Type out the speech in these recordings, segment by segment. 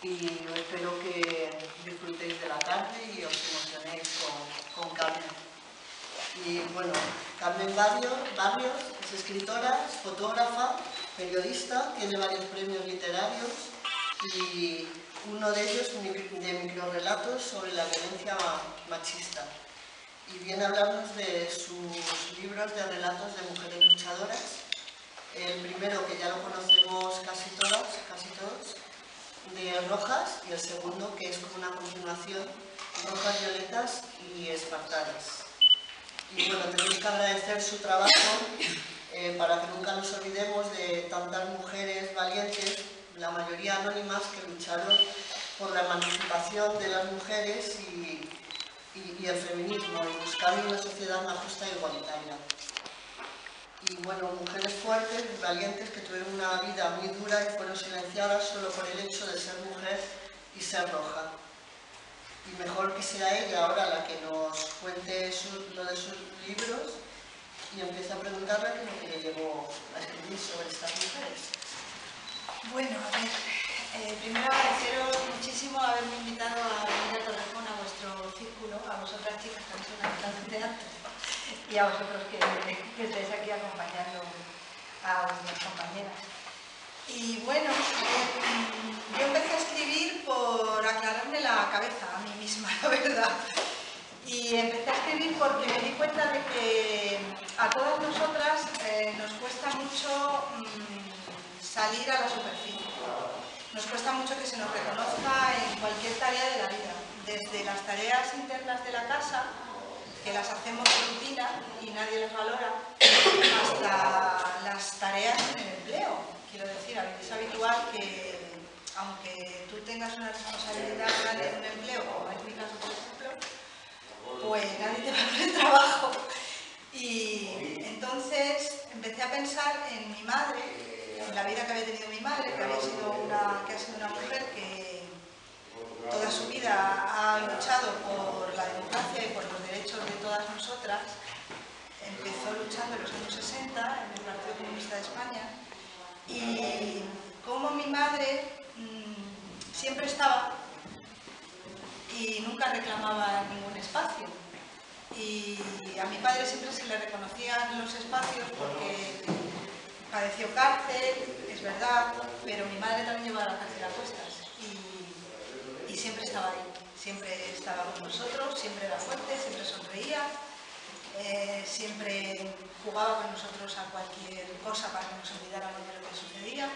y espero que disfrutéis de la tarde y os emocionéis con Carmen. Y bueno, Carmen Barrios es escritora, es fotógrafa, periodista, tiene varios premios literarios y uno de ellos de microrrelatos sobre la violencia machista. Y viene a hablarnos de sus libros de relatos de mujeres luchadoras. El primero, que ya lo conocemos casi todos, de Rojas, y el segundo, que es como una continuación, Rojas, Violetas y Espartanas. Y bueno, tenemos que agradecer su trabajo para que nunca nos olvidemos de tantas mujeres valientes, la mayoría anónimas, que lucharon por la emancipación de las mujeres y el feminismo, y buscando una sociedad más justa e igualitaria. Y bueno, mujeres fuertes y valientes que tuvieron una vida muy dura y fueron silenciadas solo por el hecho de ser mujer y ser roja. Y mejor que sea ella ahora la que nos cuente lo de sus libros y empiece a preguntarle qué es lo que le llevó a escribir sobre estas mujeres. Bueno, a ver, primero agradeceros muchísimo haberme invitado a venir a Torrejón, a vuestro círculo, a vosotras chicas que habéis organizado el teatro y a vosotros que estáis aquí acompañando a vuestras compañeras. Y bueno, yo empecé a escribir por aclararme la cabeza a mí misma, la verdad. Y empecé a escribir porque me di cuenta de que a todas nosotras nos cuesta mucho salir a la superficie. Nos cuesta mucho que se nos reconozca en cualquier tarea de la vida, desde las tareas internas de la casa, que las hacemos de rutina y nadie las valora, hasta las tareas en el empleo. Quiero decir, es habitual que, aunque tú tengas una responsabilidad grande en un empleo, como es mi caso, por ejemplo, pues nadie te valora el trabajo. Y entonces empecé a pensar en mi madre, en la vida que había tenido mi madre, que ha sido una mujer que toda su vida ha luchado por la democracia y por los derechos de todas nosotras. Empezó luchando en los años 60 en el Partido Comunista de España y como mi madre siempre estaba y nunca reclamaba ningún espacio. Y a mi padre siempre se le reconocían los espacios porque padeció cárcel, es verdad, pero mi madre también llevaba la cárcel a cuestas y siempre estaba ahí, siempre estaba con nosotros, siempre era fuerte, siempre sonreía, siempre jugaba con nosotros a cualquier cosa para que nos olvidáramos de lo que sucedía.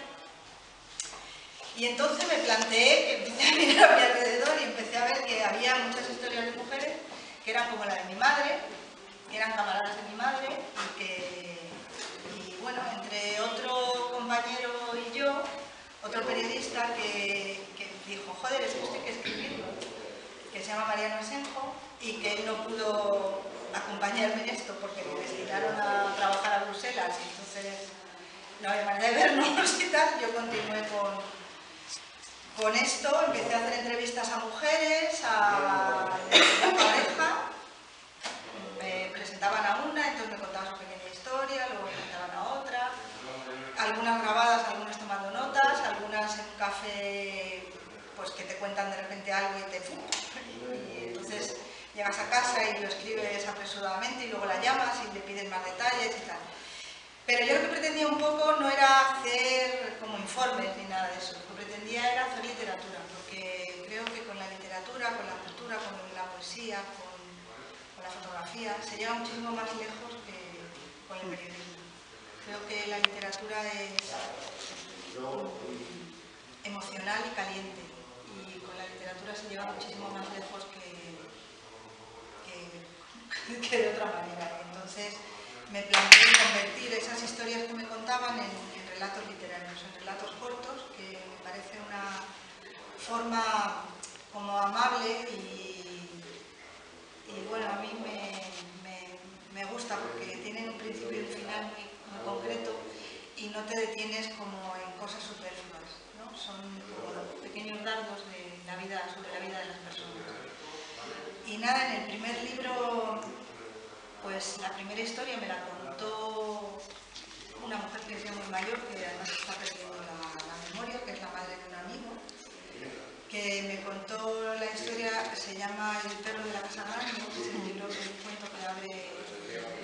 Y entonces me planteé que empecé a mirar a mi alrededor y empecé a ver que había muchas historias de mujeres que eran como la de mi madre, que eran camaradas de mi madre y bueno, entre otro compañero y yo, otro periodista que dijo, joder, es que esto hay que escribirlo, que se llama Mariano Asenjo y que él no pudo acompañarme en esto porque me destinaron a trabajar a Bruselas y entonces no había manera de vernos y tal. Yo continué con esto, empecé a hacer entrevistas a mujeres, a la pareja, me presentaban a una, entonces me contaban su pequeña historia, luego me presentaban a otra, algunas grabadas, algunas tomando notas, algunas en un café, pues que te cuentan de repente algo y y entonces llegas a casa y lo escribes apresuradamente y luego la llamas y le pides más detalles y tal. Pero yo lo que pretendía un poco no era hacer como informes ni nada de eso, lo que pretendía era hacer literatura, porque creo que con la literatura, con la cultura, con la poesía, con la fotografía, se llega muchísimo más lejos que con el periodismo. Creo que la literatura es emocional y caliente, y con la literatura se llega muchísimo más lejos que de otra manera. Entonces me planteé convertir esas historias que me contaban en relatos literarios, en relatos cortos, que me parece una forma como amable y bueno, a mí me gusta porque tienen un principio y un final muy concreto y no te detienes como en cosas superfluas, ¿no? Son como pequeños dardos de la vida, sobre la vida de las personas. Y nada, en el primer libro, pues la primera historia me la contó una mujer que es ya muy mayor, que además está perdiendo la memoria, que es la madre de un amigo. que me contó la historia se llama El perro de la casa grande, que es el cuento que abre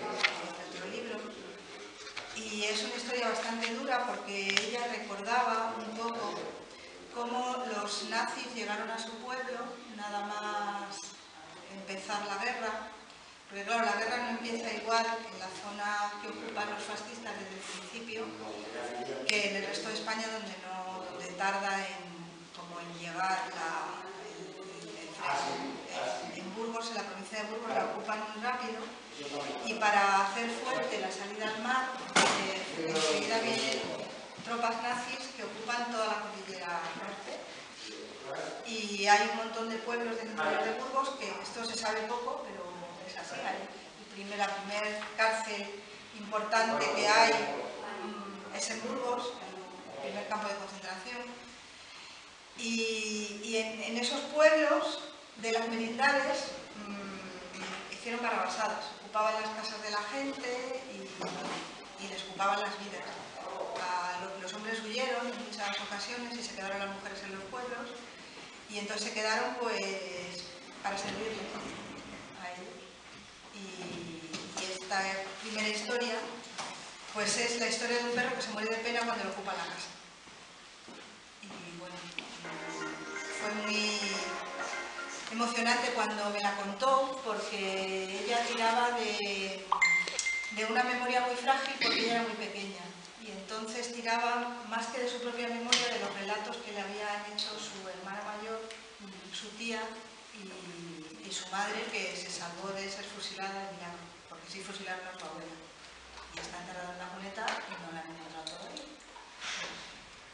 nuestro libro. Y es una historia bastante dura porque ella recordaba un poco cómo los nazis llegaron a su pueblo nada más empezar la guerra. Porque claro, la guerra no empieza igual en la zona que ocupan los fascistas desde el principio que en el resto de España, donde tarda en llegar en Burgos, en la provincia de Burgos, la ocupan muy rápido, y para hacer fuerte la salida al mar, enseguida vienen tropas nazis que ocupan toda la cordillera norte. Y hay un montón de pueblos del interior de Burgos, que esto se sabe poco, pero es así. La primera cárcel importante que hay es en Burgos, el primer campo de concentración. Y en esos pueblos de las merindades hicieron barrabasadas, ocupaban las casas de la gente y les ocupaban las vidas. Los hombres huyeron en muchas ocasiones y se quedaron las mujeres en los pueblos, y entonces se quedaron pues para servirles a ellos. Y esta primera historia pues es la historia de un perro que se muere de pena cuando le ocupa la casa. Y bueno, fue muy emocionante cuando me la contó, porque ella tiraba de una memoria muy frágil porque ella era muy pequeña, y entonces tiraba más que de su propia memoria de los relatos que le habían hecho su hermana mayor, su tía y su madre, que se salvó de ser fusilada de milagro, porque sí fusilaron a su abuela y está enterrada en la cuneta y no la han encontrado todavía.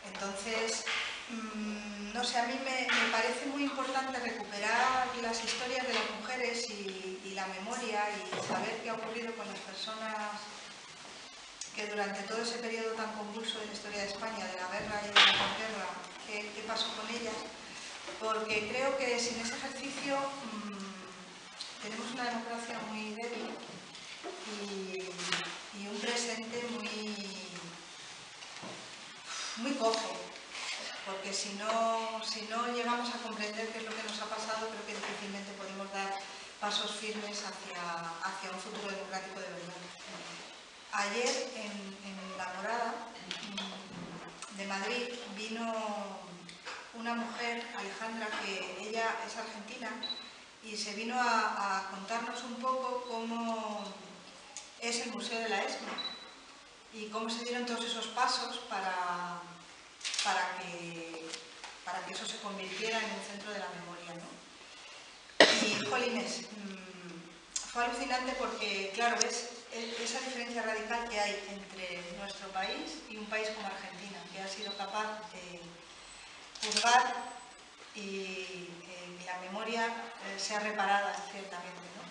Entonces, no sé, a mí me parece muy importante recuperar las historias de las mujeres y la memoria, y saber qué ha ocurrido con las personas que durante todo ese periodo tan convulso de la historia de España, de la guerra y de la posguerra, qué pasó con ellas, porque creo que sin ese ejercicio tenemos una democracia muy débil y un presente muy cojo, porque si no llegamos a comprender qué es lo que nos ha pasado, creo que difícilmente podemos dar pasos firmes hacia un futuro democrático de verdad. Ayer en La Morada de Madrid vino una mujer, Alejandra, que ella es argentina, y se vino a contarnos un poco cómo es el Museo de la ESMA y cómo se dieron todos esos pasos para que eso se convirtiera en un centro de la memoria, ¿no? Y, jolines, fue alucinante porque, claro, ves esa diferencia radical que hay entre nuestro país y un país como Argentina, que ha sido capaz de juzgar y la memoria sea reparada ciertamente, ¿no?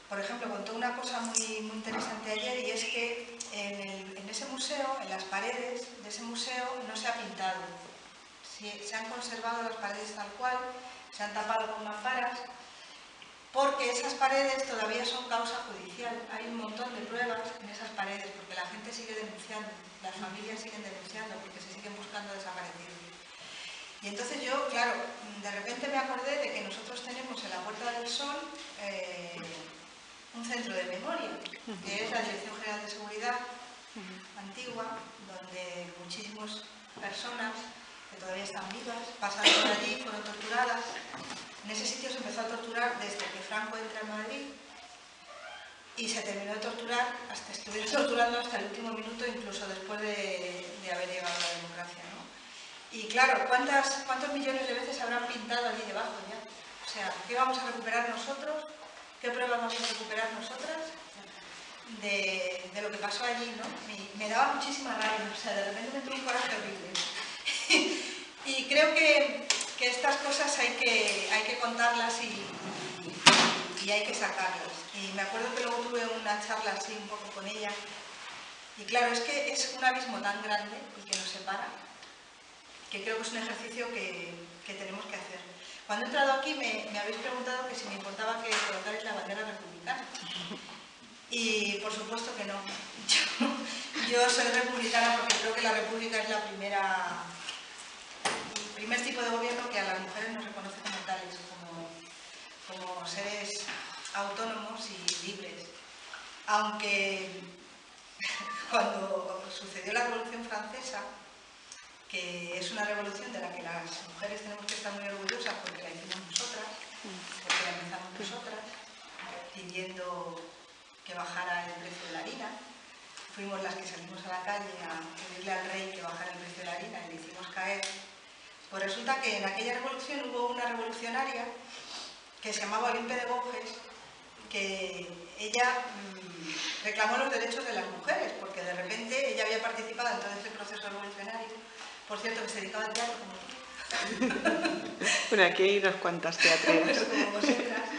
Por ejemplo, contó una cosa muy, muy interesante ayer, y es que en ese museo, en las paredes de ese museo, no se ha pintado. Se han conservado las paredes tal cual, se han tapado con mamparas, porque esas paredes todavía son causa judicial. Hay un montón de pruebas en esas paredes, porque la gente sigue denunciando, las familias siguen denunciando, porque se siguen buscando desaparecidos. Y entonces yo, claro, de repente me acordé de que nosotros tenemos en la Puerta del Sol un centro de memoria, que es la Dirección General de Seguridad antigua, donde muchísimas personas que todavía están vivas pasaron por allí, fueron torturadas. En ese sitio se empezó a torturar desde que Franco entra en Madrid, y se terminó de torturar, estuvieron torturando hasta el último minuto, incluso después de haber llegado a la democracia, ¿no? Y claro, ¿cuántos millones de veces habrán pintado allí debajo ya? O sea, ¿qué vamos a recuperar nosotros? ¿Qué pruebas vamos a recuperar nosotras de lo que pasó allí, ¿no? Me daba muchísima rabia, o sea, de repente me entró un coraje horrible. Y creo que estas cosas hay que contarlas y hay que sacarlas. Y me acuerdo que luego tuve una charla así un poco con ella, y claro, es que es un abismo tan grande el que nos separa, que creo que es un ejercicio que tenemos que hacer. Cuando he entrado aquí me habéis preguntado que si me importaba que colocarais la bandera republicana. Y por supuesto que no. Yo soy republicana porque creo que la república es la primera primer tipo de gobierno que a las mujeres nos reconoce como tales, como seres autónomos y libres. Aunque cuando sucedió la Revolución Francesa, que es una revolución de la que las mujeres tenemos que estar muy orgullosas porque la hicimos nosotras, porque la empezamos nosotras, pidiendo que bajara el precio de la harina. Fuimos las que salimos a la calle a pedirle al rey que bajara el precio de la harina y le hicimos caer. Pues resulta que en aquella revolución hubo una revolucionaria que se llamaba Olympe de Gouges, que ella reclamó los derechos de las mujeres, porque de repente ella había participado en todo este proceso revolucionario. Por cierto, que se dedicaba al teatro como tú. Bueno, aquí hay unas cuantas teatreras. Como vosotras.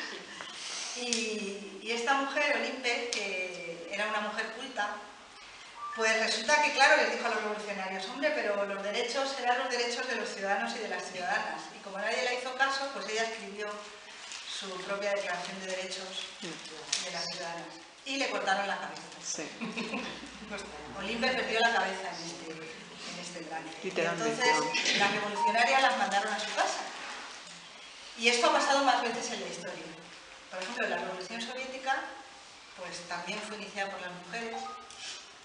Y esta mujer, Olympe, que era una mujer culta, pues resulta que, claro, les dijo a los revolucionarios, hombre, pero los derechos eran los derechos de los ciudadanos y de las ciudadanas. Y como nadie le hizo caso, pues ella escribió su propia declaración de derechos de las ciudadanas. Y le cortaron la cabeza. Sí. Pues, Olympe perdió la cabeza en este trance. Literalmente. Entonces, las revolucionarias las mandaron a su casa. Y esto ha pasado más veces en la historia. Por ejemplo, la Revolución Soviética pues también fue iniciada por las mujeres.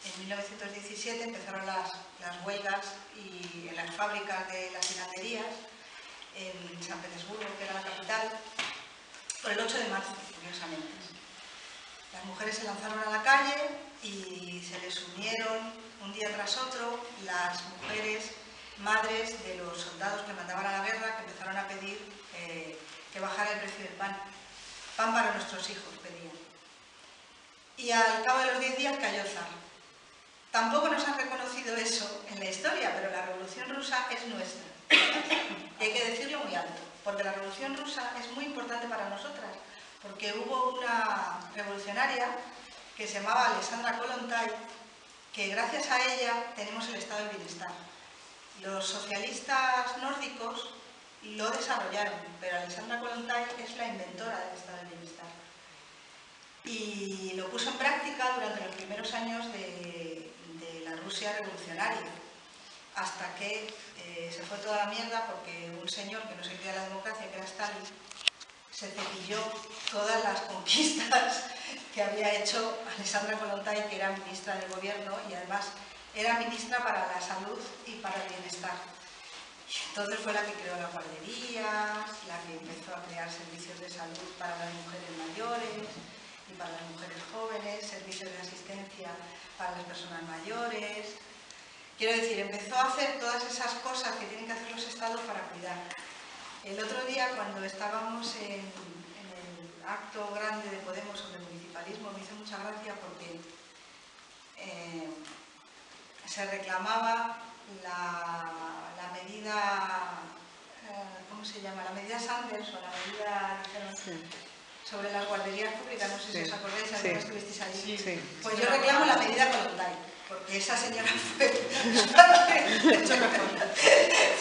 En 1917 empezaron las huelgas y en las fábricas de las heladerías en San Petersburgo, que era la capital, por el 8 de marzo, curiosamente. Las mujeres se lanzaron a la calle y se les unieron un día tras otro las mujeres madres de los soldados que mandaban a la guerra, que empezaron a pedir que bajara el precio del pan. Pan para nuestros hijos pedían. Y al cabo de los 10 días cayó el zar. Tampoco nos han reconocido eso en la historia, pero la Revolución Rusa es nuestra. Y hay que decirlo muy alto, porque la Revolución Rusa es muy importante para nosotras, porque hubo una revolucionaria que se llamaba Alexandra Kollontai, que gracias a ella tenemos el estado de bienestar. Los socialistas nórdicos lo desarrollaron, pero Alexandra Kollontai es la inventora del estado de bienestar. Y lo puso en práctica durante los primeros años de la Rusia revolucionaria, hasta que se fue toda la mierda porque un señor que no se creía la democracia, que era Stalin, se cepilló todas las conquistas que había hecho Alexandra Kollontai, que era ministra del gobierno y además era ministra para la salud y para el bienestar. Entonces fue la que creó las guarderías, la que empezó a crear servicios de salud para las mujeres mayores y para las mujeres jóvenes, servicios de asistencia para las personas mayores. Quiero decir, empezó a hacer todas esas cosas que tienen que hacer los estados para cuidar. El otro día, cuando estábamos en el acto grande de Podemos sobre el municipalismo, me hizo mucha gracia porque se reclamaba la medida, ¿cómo se llama? La medida Sanders o la medida, dijeron, sobre las guarderías públicas, no sé si os acordáis, si estuvisteis allí. Sí. Pues yo reclamo la medida Kollontai, porque esa señora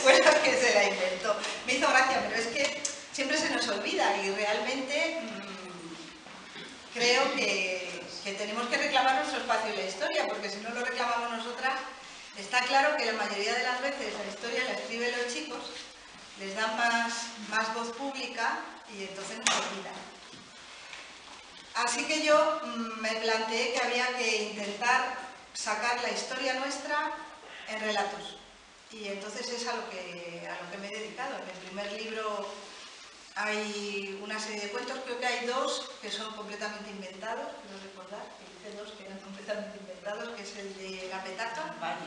fue la que se la inventó. Me hizo gracia, pero es que siempre se nos olvida y realmente creo que tenemos que reclamar nuestro espacio en la historia, porque si no lo reclamamos nosotras, está claro que la mayoría de las veces la historia la escriben los chicos, les dan más voz pública y entonces nos olvidan. Así que yo me planteé que había que intentar sacar la historia nuestra en relatos. Y entonces es a lo que me he dedicado. En el primer libro hay una serie de cuentos, creo que hay 2 que son completamente inventados, quiero recordar, que hice 2 que eran completamente inventados, que es el de La Petaca. Vale,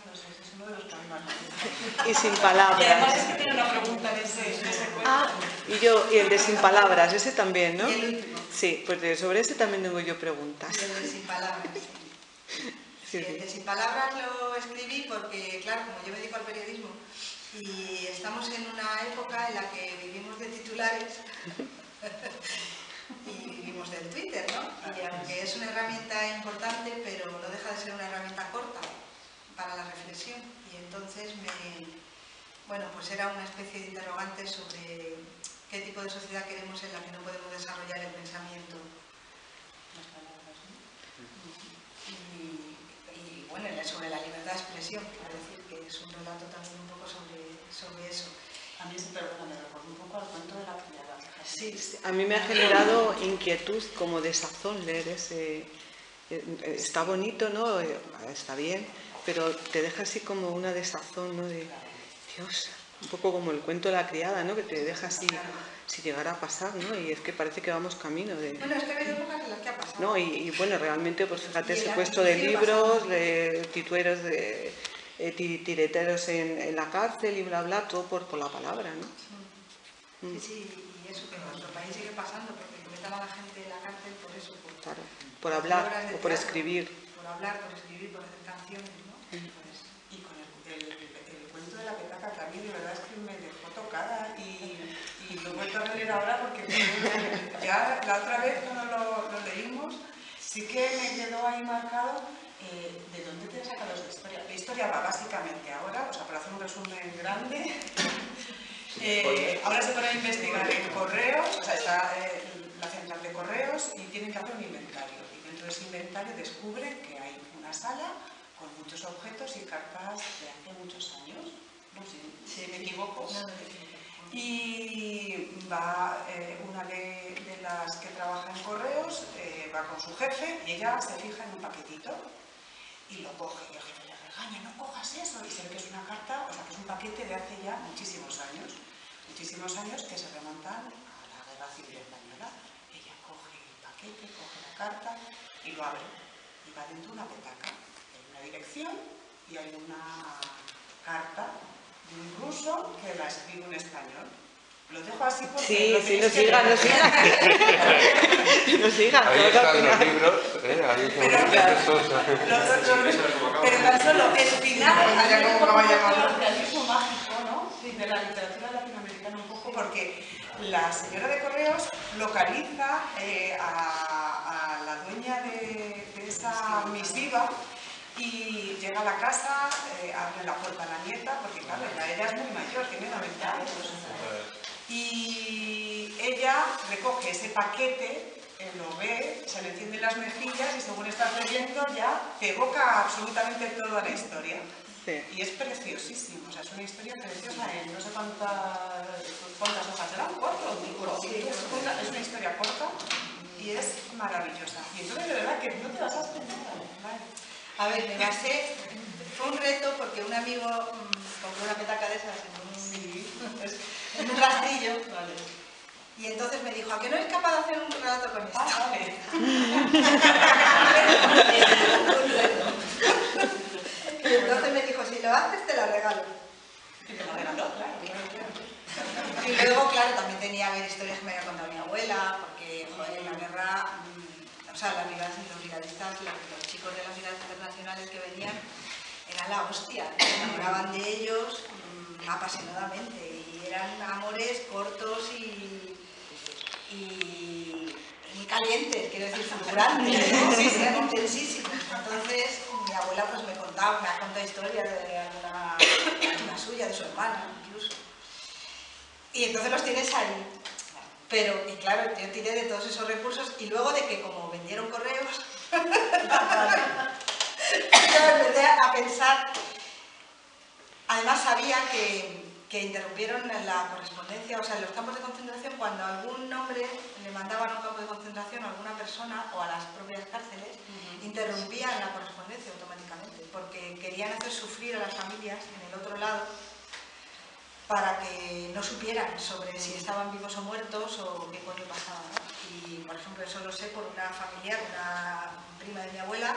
no sé, es uno de los que más. Y Sin Palabras. Y además es que tiene una pregunta en ese cuento. Y el de Sin Palabras, ese también, ¿no? Y el último. Sí, pues sobre ese también tengo yo preguntas. Y el de Sin Palabras, sí. Sí. El de Sin Palabras lo escribí porque, claro, como yo me dedico al periodismo y estamos en una época en la que vivimos de titulares y vivimos del Twitter, ¿no? Y aunque es una herramienta importante, pero no deja de ser una herramienta corta para la reflexión. Y entonces pues era una especie de interrogante sobre qué tipo de sociedad queremos en la que no podemos desarrollar el pensamiento. Las palabras, ¿no? Y bueno, sobre la libertad libertad de expresión, quiero decir que es un relato también un poco sobre eso. A mí, perdona, me recuerda un poco al cuento de la criada. Sí, a mí me ha generado inquietud, como desazón leer ese... Está bonito, ¿no? Está bien, pero te deja así como una desazón, ¿no? De, Dios, un poco como el cuento de la criada, ¿no? Que te deja así, si llegara a pasar, ¿no? Y es que parece que vamos camino de... Bueno, es que ha habido épocas en las que ha pasado. No, y bueno, realmente, pues fíjate, secuestro de libros, de titueros, de tireteros en la cárcel y bla, bla, todo por la palabra, ¿no? Sí, sí, y eso que en nuestro país sigue pasando, porque que metan a la gente en la cárcel por eso, claro, por hablar o por escribir. Por hablar, por escribir, por hacer canciones, ¿no? Pues, y con el cuento de la petaca, que a mí de verdad es que me dejó tocada y lo he vuelto a leer ahora porque ya la otra vez cuando lo leímos sí que me quedó ahí marcado. ¿De dónde te has sacado esta historia? La historia va básicamente ahora, o sea, para hacer un resumen grande, ahora se pone a investigar en correos, o sea, está la central de correos y tienen que hacer un inventario. Y dentro de ese inventario descubren que hay una sala con muchos objetos y cartas de hace muchos años, no sé si me equivoco. Y va una de las que trabaja en correos, va con su jefe y ella se fija en un paquetito y lo coge. Y el jefe le regaña, no cojas eso. Y se ve que es una carta, o sea, que es un paquete de hace ya muchísimos años que se remontan a la Guerra Civil Española. Ella coge el paquete, coge la carta y lo abre. Y va dentro una petaca. Hay una dirección y hay una carta de un ruso que la escribe en español. Lo dejo así porque... Sí, no sigan. No sigan. Ahí están los libros, ahí pero tan solo el final, allá como el realismo mágico, ¿no? De la literatura latinoamericana un poco, porque la señora de correos localiza a la dueña de esa misiva y llega a la casa, abre la puerta a la nieta, porque claro, ella es muy mayor, tiene 90 años. Y ella recoge ese paquete, lo ve, se le encienden las mejillas y según estás leyendo ya te evoca absolutamente toda la historia. Sí. Y es preciosísimo, o sea, es una historia preciosa en no sé cuántas hojas eran, 4 o 5. Sí, es una historia corta y es maravillosa. Y entonces de verdad que no te vas a esperar. A ver, me basé, fue un reto porque un amigo compró una petaca de esas en un rastrillo, Vale. y entonces me dijo, ¿a que no eres capaz de hacer un relato con esto? Vale. Y entonces me dijo, si lo haces te la regalo. Y te la regaló, claro. Y luego, claro, también tenía que ver historias que me había contado mi abuela, porque, joder, en la guerra, o sea, los brigadistas, los chicos de las brigadas internacionales que venían, eran la hostia, se enamoraban de ellos apasionadamente, y eran amores cortos y muy calientes, quiero decir, fulgurantes, ¿no? Sí, eran intensísimos. Entonces, mi abuela pues me ha contado historias de alguna suya, de su hermana incluso. Y entonces los tienes ahí. Pero, y claro, yo tiré de todos esos recursos y luego de que como vendieron correos, yo empecé a pensar, además sabía que interrumpieron la correspondencia, o sea, en los campos de concentración, cuando algún nombre le mandaban a un campo de concentración a alguna persona o a las propias cárceles, interrumpían la correspondencia automáticamente, porque querían hacer sufrir a las familias en el otro lado para que no supieran sobre si estaban vivos o muertos o qué coño pasaba, ¿no? Y, por ejemplo, eso lo sé por una familiar, una prima de mi abuela,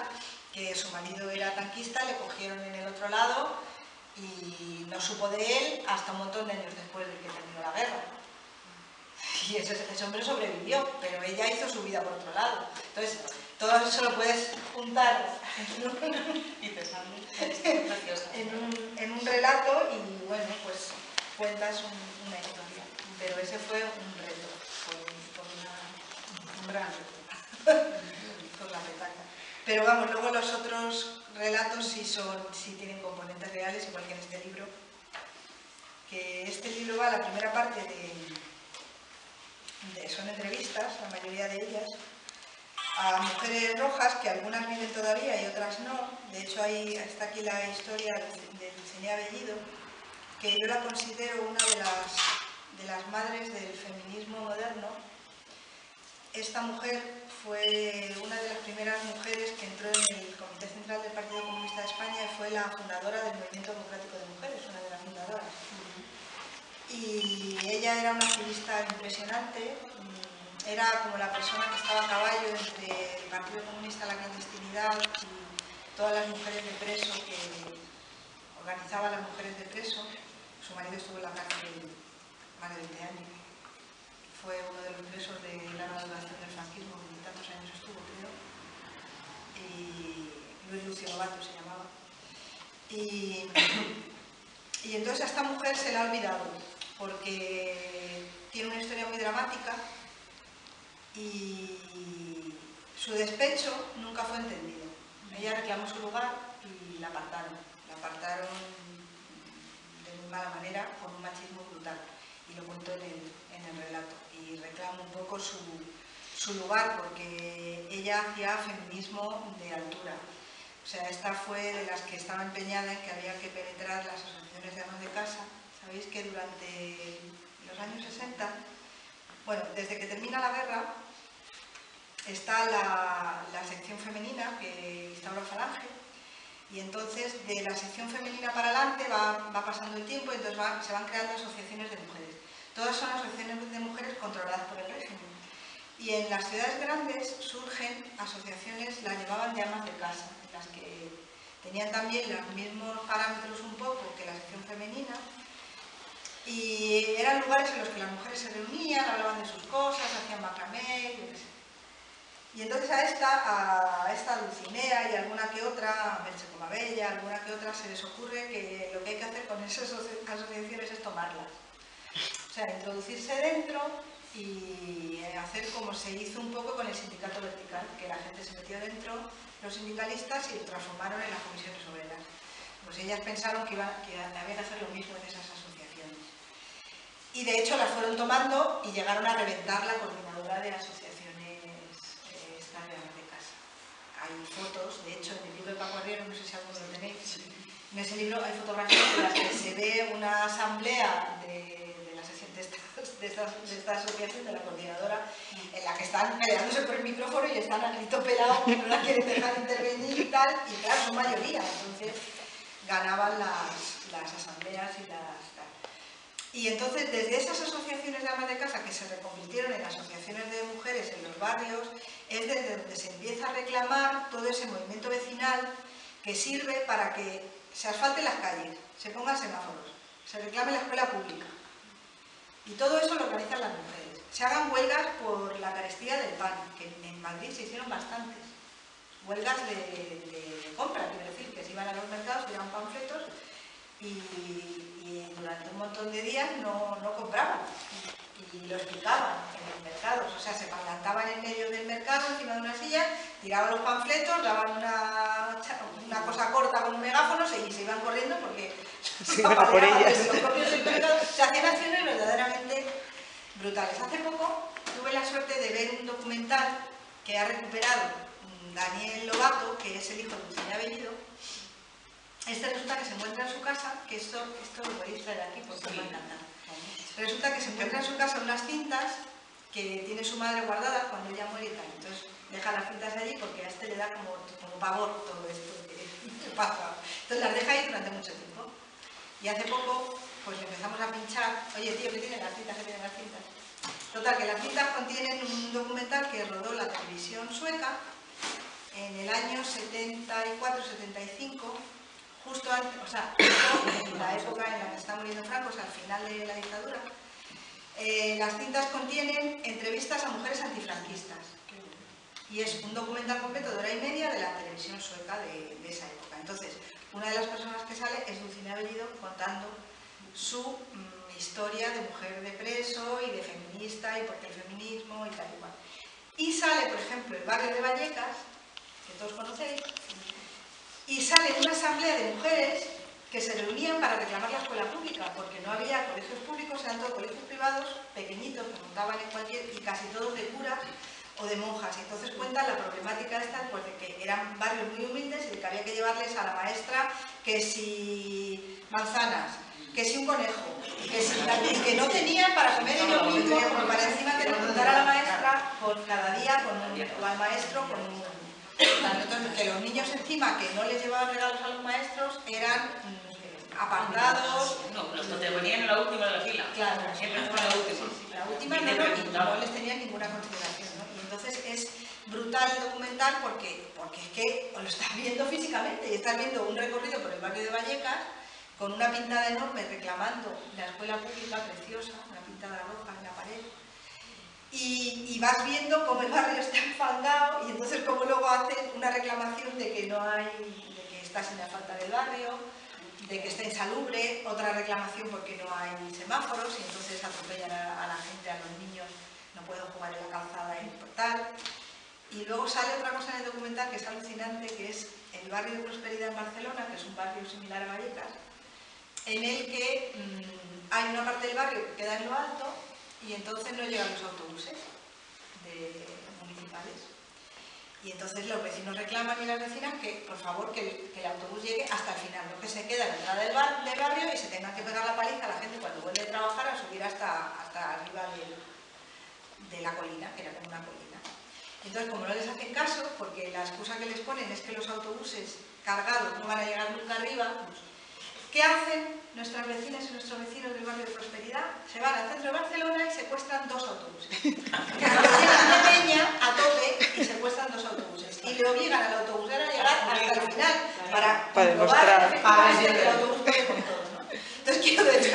que su marido era tanquista, le cogieron en el otro lado y no supo de él hasta un montón de años después de que terminó la guerra. Y ese hombre sobrevivió, pero ella hizo su vida por otro lado. Entonces, todo eso lo puedes juntar Y te sale en un relato y, bueno, pues cuentas una historia. Pero ese fue un reto, un gran reto, con la petaca. Pero vamos, luego los otros relatos sí tienen componentes reales, igual que en este libro. Que este libro va, la primera parte son entrevistas, la mayoría de ellas, a mujeres rojas, que algunas viven todavía y otras no. De hecho, ahí está aquí la historia de Dulcinea Bellido, que yo la considero una de las madres del feminismo moderno. Esta mujer fue una de las primeras mujeres que entró en el Comité Central del Partido Comunista de España y fue la fundadora del Movimiento Democrático de Mujeres, una de las fundadoras. Y ella era una activista impresionante, era como la persona que estaba a caballo entre el Partido Comunista, la clandestinidad y todas las mujeres de preso, que organizaba a las mujeres de preso. Su marido estuvo en la cárcel más de 20 años. Fue uno de los presos de la navegación del franquismo, que tantos años estuvo, creo. Y Luis Lucio Lobato se llamaba. Y entonces a esta mujer se la ha olvidado, porque tiene una historia muy dramática y su despecho nunca fue entendido. Ella reclamó su lugar y la apartaron. La apartaron de muy mala manera, con un machismo brutal. Y lo cuento en el relato. Y reclamo un poco su lugar, porque ella hacía feminismo de altura. O sea, esta fue de las que estaba empeñada en que había que penetrar las asociaciones de amas de casa. Sabéis que durante los años 60, bueno, desde que termina la guerra, está la sección femenina que instaura Falange, y entonces de la sección femenina para adelante va pasando el tiempo y entonces se van creando asociaciones de mujeres. Todas son asociaciones de mujeres controladas por el régimen. Y en las ciudades grandes surgen asociaciones, las llamaban de amas de casa, en las que tenían también los mismos parámetros un poco que la sección femenina, y eran lugares en los que las mujeres se reunían, hablaban de sus cosas, hacían macramé, yo qué sé. Y entonces a esta Dulcinea y alguna que otra, a Merche Comabella, alguna que otra, se les ocurre que lo que hay que hacer con esas asociaciones es tomarlas. O sea, introducirse dentro y hacer como se hizo un poco con el sindicato vertical, que la gente se metió dentro, los sindicalistas, y lo transformaron en las comisiones obreras. Pues ellas pensaron que había que hacer lo mismo en esas asociaciones. Y de hecho las fueron tomando y llegaron a reventar la coordinadora de asociaciones estas de amas de casa. Hay fotos, de hecho, en el libro de Paco Arriero, no sé si alguno lo tenéis, en ese libro hay fotografías en las que se ve una asamblea de esta asociación, de la coordinadora, en la que están peleándose por el micrófono y están a grito pelado, que no la quieren dejar intervenir y tal, y claro, son mayoría, entonces ganaban las asambleas y las tal. Y entonces, desde esas asociaciones de amas de casa que se reconvirtieron en asociaciones de mujeres en los barrios, es desde donde se empieza a reclamar todo ese movimiento vecinal que sirve para que se asfalten las calles, se pongan semáforos, se reclame la escuela pública. Y todo eso lo organizan las mujeres. Se hagan huelgas por la carestía del pan, que en Madrid se hicieron bastantes. Huelgas de compra, quiero decir, que se iban a los mercados, tiraban panfletos y durante un montón de días no compraban. Y lo explicaban en los mercados. O sea, se plantaban en medio del mercado, encima de una silla, tiraban los panfletos, daban una cosa corta con un megáfono y se iban corriendo porque se iban a por ellas. Los propios del mercado. Se hacían acciones verdaderamente brutales. Hace poco tuve la suerte de ver un documental que ha recuperado Daniel Lobato, que es el hijo de Dulcinea Bellido. Resulta que se encuentra en su casa, que esto lo podéis traer aquí porque os va a encantar. Resulta que se encuentra en su casa unas cintas que tiene su madre guardadas cuando ella muere y tal. Entonces deja las cintas allí porque a este le da como pavor todo esto que pasa. Entonces las deja ahí durante mucho tiempo. Y hace poco pues le empezamos a pinchar, oye tío, ¿qué tienen las cintas? ¿Qué tienen las cintas? Total, que las cintas contienen un documental que rodó la televisión sueca en el año 74-75, justo antes, o sea, en la época en la que está muriendo Franco, o sea, al final de la dictadura. Las cintas contienen entrevistas a mujeres antifranquistas. Y es un documental completo de 1 hora y media de la televisión sueca de esa época. Entonces, una de las personas que sale es Dulcinea Bellido contando su historia de mujer de preso y de feminista y por qué el feminismo y tal y cual. Y sale, por ejemplo, el barrio de Vallecas, que todos conocéis, y sale una asamblea de mujeres que se reunían para reclamar la escuela pública, porque no había colegios públicos, eran todos colegios privados, pequeñitos, que montaban en cualquier, y casi todos de curas o de monjas. Y entonces cuentan la problemática esta, pues de que eran barrios muy humildes y de que había que llevarles a la maestra que si manzanas, que si un conejo, que si y que no tenían para comer ellos mismos, porque para encima tenían que contar a la maestra por cada día o al maestro con un... Entonces, que los niños encima que no les llevaban regalos a los maestros eran apartados. No, los que te ponían en la última de la fila. Claro, Siempre estaban en la última. la última no les tenían ninguna consideración, ¿no? Y entonces es brutal el documental porque es que lo estás viendo físicamente y estás viendo un recorrido por el barrio de Vallecas con una pintada enorme reclamando la escuela pública preciosa, una pintada roja en la pared. Y vas viendo cómo el barrio está enfangado y entonces cómo luego hacen una reclamación de que no hay, de que está sin asfaltar el barrio, de que está insalubre, otra reclamación porque no hay semáforos y entonces atropellan a la gente, a los niños, no pueden jugar en la calzada y tal. Y luego sale otra cosa en el documental que es alucinante, que es el barrio de Prosperidad en Barcelona, que es un barrio similar a Vallecas, en el que hay una parte del barrio que queda en lo alto y entonces no llegan los autobuses municipales. Y entonces los vecinos reclaman y las vecinas que, por favor, que el autobús llegue hasta el final, no que se quede a la entrada del barrio y se tenga que pegar la paliza a la gente cuando vuelve a trabajar a subir hasta arriba de la colina, que era como una colina. Entonces, como no les hacen caso, porque la excusa que les ponen es que los autobuses cargados no van a llegar nunca arriba, ¿qué hacen nuestras vecinas y nuestros vecinos del barrio de Prosperidad? Se van al centro de Barcelona y secuestran 2 autobuses. Llegan de Peña a tope y secuestran 2 autobuses. Y le obligan al autobusero a llegar hasta el final para demostrar que el autobús puede con todos, ¿no? Entonces quiero decir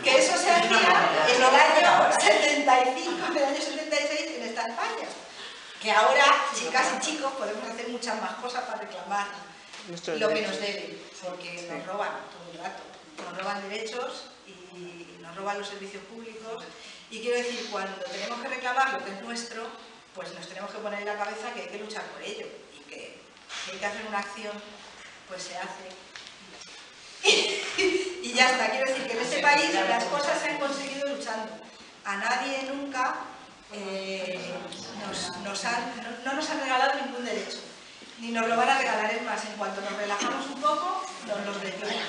que eso se hacía en el año 75, en el año 76 en esta España. Que ahora, chicas y chicos, podemos hacer muchas más cosas para reclamar lo que nos deben, porque nos roban todo el rato, nos roban derechos y nos roban los servicios públicos y quiero decir, cuando tenemos que reclamar lo que es nuestro, pues nos tenemos que poner en la cabeza que hay que luchar por ello y que si hay que hacer una acción, pues se hace y ya está. Quiero decir que en este país las cosas se han conseguido luchando, a nadie nunca no nos han regalado ningún derecho. Ni nos lo van a regalar, es más, en cuanto nos relajamos un poco, nos los detienen.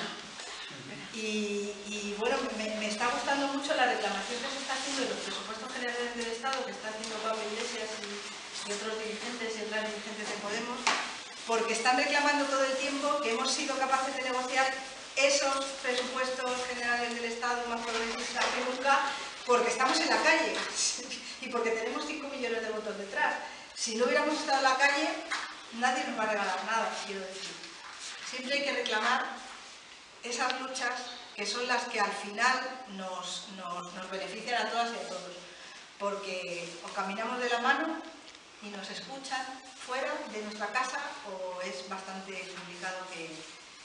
Y bueno, me está gustando mucho la reclamación que se está haciendo de los presupuestos generales del Estado, que está haciendo Pablo Iglesias y otros dirigentes y otras dirigentes de Podemos, porque están reclamando todo el tiempo que hemos sido capaces de negociar esos presupuestos generales del Estado más progresistas que nunca, porque estamos en la calle y porque tenemos 5 millones de votos detrás. Si no hubiéramos estado en la calle, nadie nos va a regalar nada, quiero decir. Siempre hay que reclamar esas luchas que son las que al final nos benefician a todas y a todos. Porque o caminamos de la mano y nos escuchan fuera de nuestra casa o es bastante complicado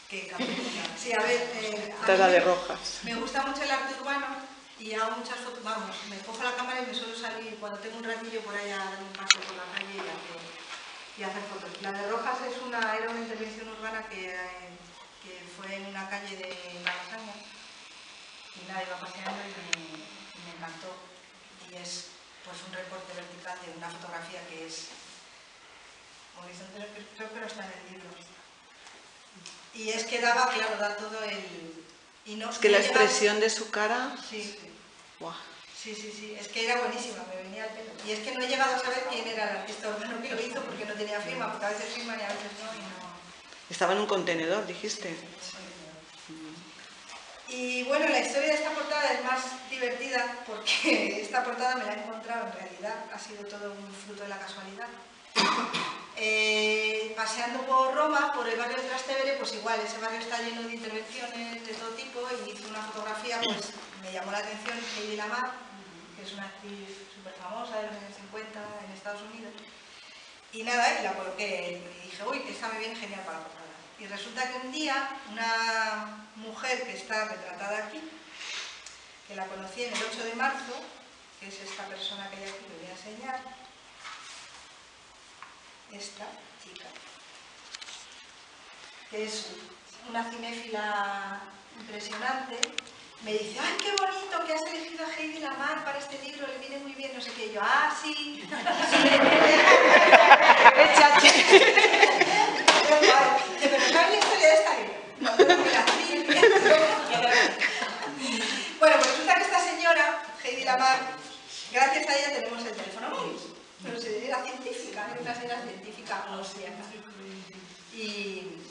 que caminemos. Sí, a ver, Tara de Rojas. me gusta mucho el arte urbano y hago muchas fotos, vamos, me cojo la cámara y me suelo salir cuando tengo un ratillo por ahí a dar un paseo por la calle y hacer fotos. La de Rojas era una intervención urbana que fue en una calle de Malasaña y nada, iba paseando y me encantó. Y es pues un recorte vertical de una fotografía que es horizontal, creo que no está en el libro. Y es que daba, claro, da todo el... Y no, Es que la expresión de su cara... Sí. ¡Guau! Sí, es que era buenísima, me venía al pelo. Y es que no he llegado a saber quién era el artista urbano que lo hizo porque no tenía firma, porque a veces firman y a veces no, y no... Estaba en un contenedor, dijiste. Y bueno, la historia de esta portada es más divertida porque esta portada me la he encontrado en realidad, ha sido todo un fruto de la casualidad. Paseando por Roma, por el barrio de Trastevere, pues igual, ese barrio está lleno de intervenciones de todo tipo y hice una fotografía, pues me llamó la atención Heidi Lamar, que es una actriz súper famosa de los años 50 en Estados Unidos. Y nada, y la coloqué y dije, uy, esta me viene genial para la portada. Y resulta que un día una mujer que está retratada aquí, que la conocí en el 8 de marzo, que es esta persona que hay aquí, que voy a enseñar, esta chica, que es una cinéfila impresionante me dice, ¡ay, qué bonito que has elegido a Heidi Lamar para este libro! Le viene muy bien, no sé qué. Y yo, ¡ah, sí! Dice, pero ¿sabes la historia de esta libro? No, no, que la Bueno, pues resulta que esta señora, Heidi Lamar, gracias a ella tenemos el teléfono móvil. Pero era científica, era una señora científica austriaca. Y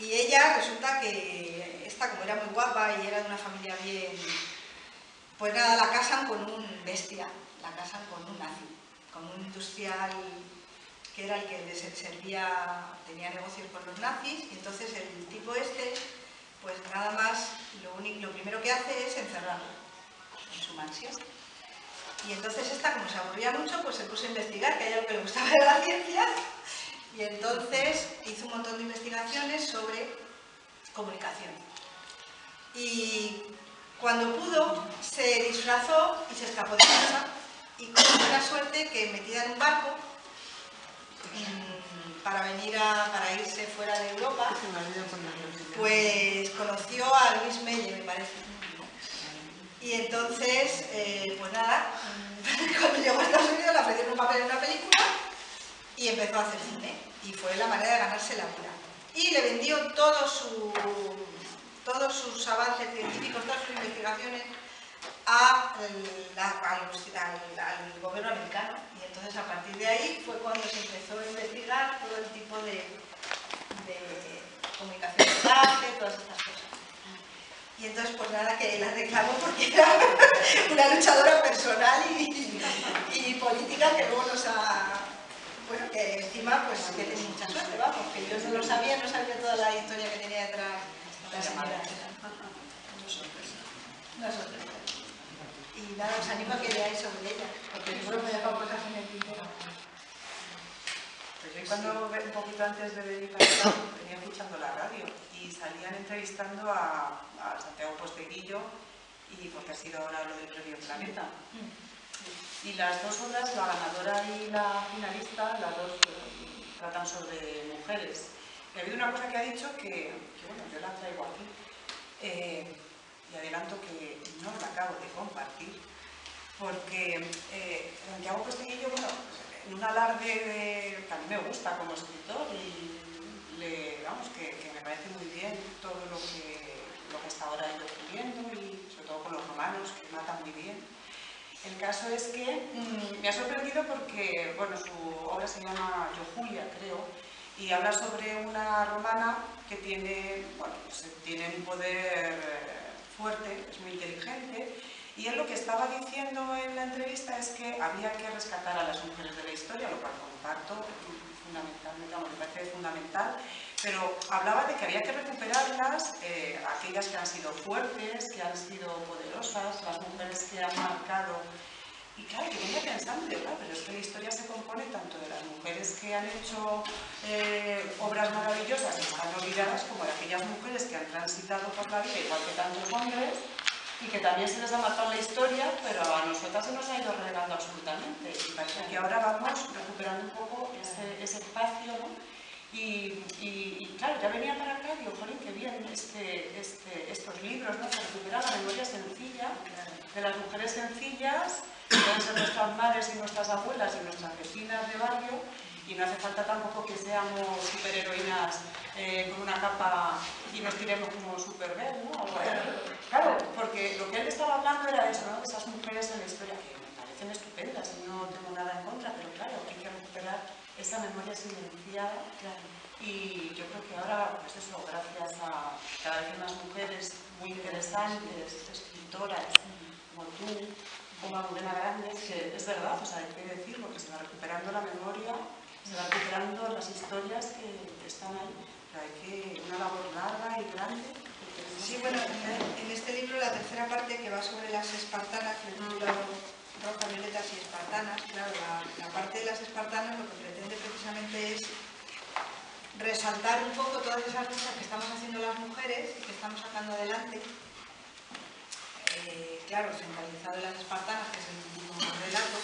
ella resulta que esta, como era muy guapa y era de una familia bien, pues nada, la casan con un bestia, la casan con un nazi, con un industrial que era el que les servía, tenía negocios con los nazis, y entonces el tipo este, pues nada más, lo primero que hace es encerrarlo en su mansión. Y entonces esta, como se aburría mucho, pues se puso a investigar, que a ella lo que le gustaba de la ciencia, y entonces hizo un montón de investigaciones sobre comunicación. Y cuando pudo, se disfrazó y se escapó de casa, y con buena suerte que metida en un barco, para irse fuera de Europa, pues conoció a Luis Melle, me parece. Y entonces, pues nada, cuando llegó a Estados Unidos le ofrecieron un papel en una película y empezó a hacer cine. Y fue la manera de ganarse la vida. Y le vendió todos sus avances científicos, todas sus investigaciones al gobierno americano. Y entonces a partir de ahí fue cuando se empezó a investigar todo el tipo de comunicación de arte, todas estas cosas. Y entonces pues nada, que la reclamó porque era una luchadora personal y política que luego nos ha... Bueno, que encima pues que tiene mucha suerte, vamos, que yo no lo sabía, no sabía toda la historia que tenía detrás la señora. Nosotros. Y nada, os animo a que leáis sobre ella, porque seguro me he dejado cosas en el tintero. Pues yo cuando, un poquito antes de venir para acá, venía escuchando la radio y salían entrevistando a Santiago Posteguillo, y porque ha sido ahora lo del Premio Planeta. Y las dos obras, la ganadora y la finalista, las dos tratan sobre mujeres. Y ha habido una cosa que ha dicho que bueno, yo la traigo aquí. Y adelanto que no la acabo de compartir, porque Santiago Posteguillo, bueno, en un alarde que a mí me gusta como escritor y vamos, que me parece muy bien todo lo que está ahora escribiendo y sobre todo con los romanos, que matan muy bien. El caso es que me ha sorprendido porque, bueno, su obra se llama Yo Julia, creo, y habla sobre una romana que tiene, bueno, pues, tiene un poder fuerte, es muy inteligente, y él lo que estaba diciendo en la entrevista es que había que rescatar a las mujeres de la historia, lo cual comparto fundamentalmente, me parece fundamental, pero hablaba de que había que recuperarlas, aquellas que han sido fuertes, que han sido poderosas, las mujeres que han marcado. Y claro, yo venía pensando, claro, pero es que la historia se compone tanto de las mujeres que han hecho obras maravillosas y están olvidadas, como de aquellas mujeres que han transitado por la vida, igual que tantos hombres, y que también se les ha marcado la historia, pero a nosotras se nos ha ido relegando absolutamente. Y parece que ahora vamos recuperando un poco ese espacio, ¿no? Y claro, ya venía para acá y digo, jolín, qué bien estos libros, ¿no? Se recupera la memoria sencilla de las mujeres sencillas, que pueden ser nuestras madres y nuestras abuelas y nuestras vecinas de barrio, y no hace falta tampoco que seamos superheroínas con una capa y nos tiremos como Supergirl, ¿no? Claro, porque lo que él estaba hablando era de eso, ¿no? De esas mujeres en la historia que me parecen estupendas y no tengo nada en contra, pero claro, hay que recuperar esa memoria silenciada. Y yo creo que ahora, pues eso, gracias a cada vez más mujeres muy interesantes, escritoras, como tú, como Almudena Grandes, que es verdad, o sea, hay que decirlo, que se va recuperando la memoria, se va recuperando las historias que están ahí, pero hay que una labor larga y grande. Sí, bueno, en este libro la tercera parte que va sobre las espartanas, que he titulado Rojas, Violetas y Espartanas, claro, la parte de las espartanas lo que pretende precisamente es resaltar un poco todas esas cosas que estamos haciendo las mujeres y que estamos sacando adelante. Claro, centralizado en las espartanas, que es el último relato,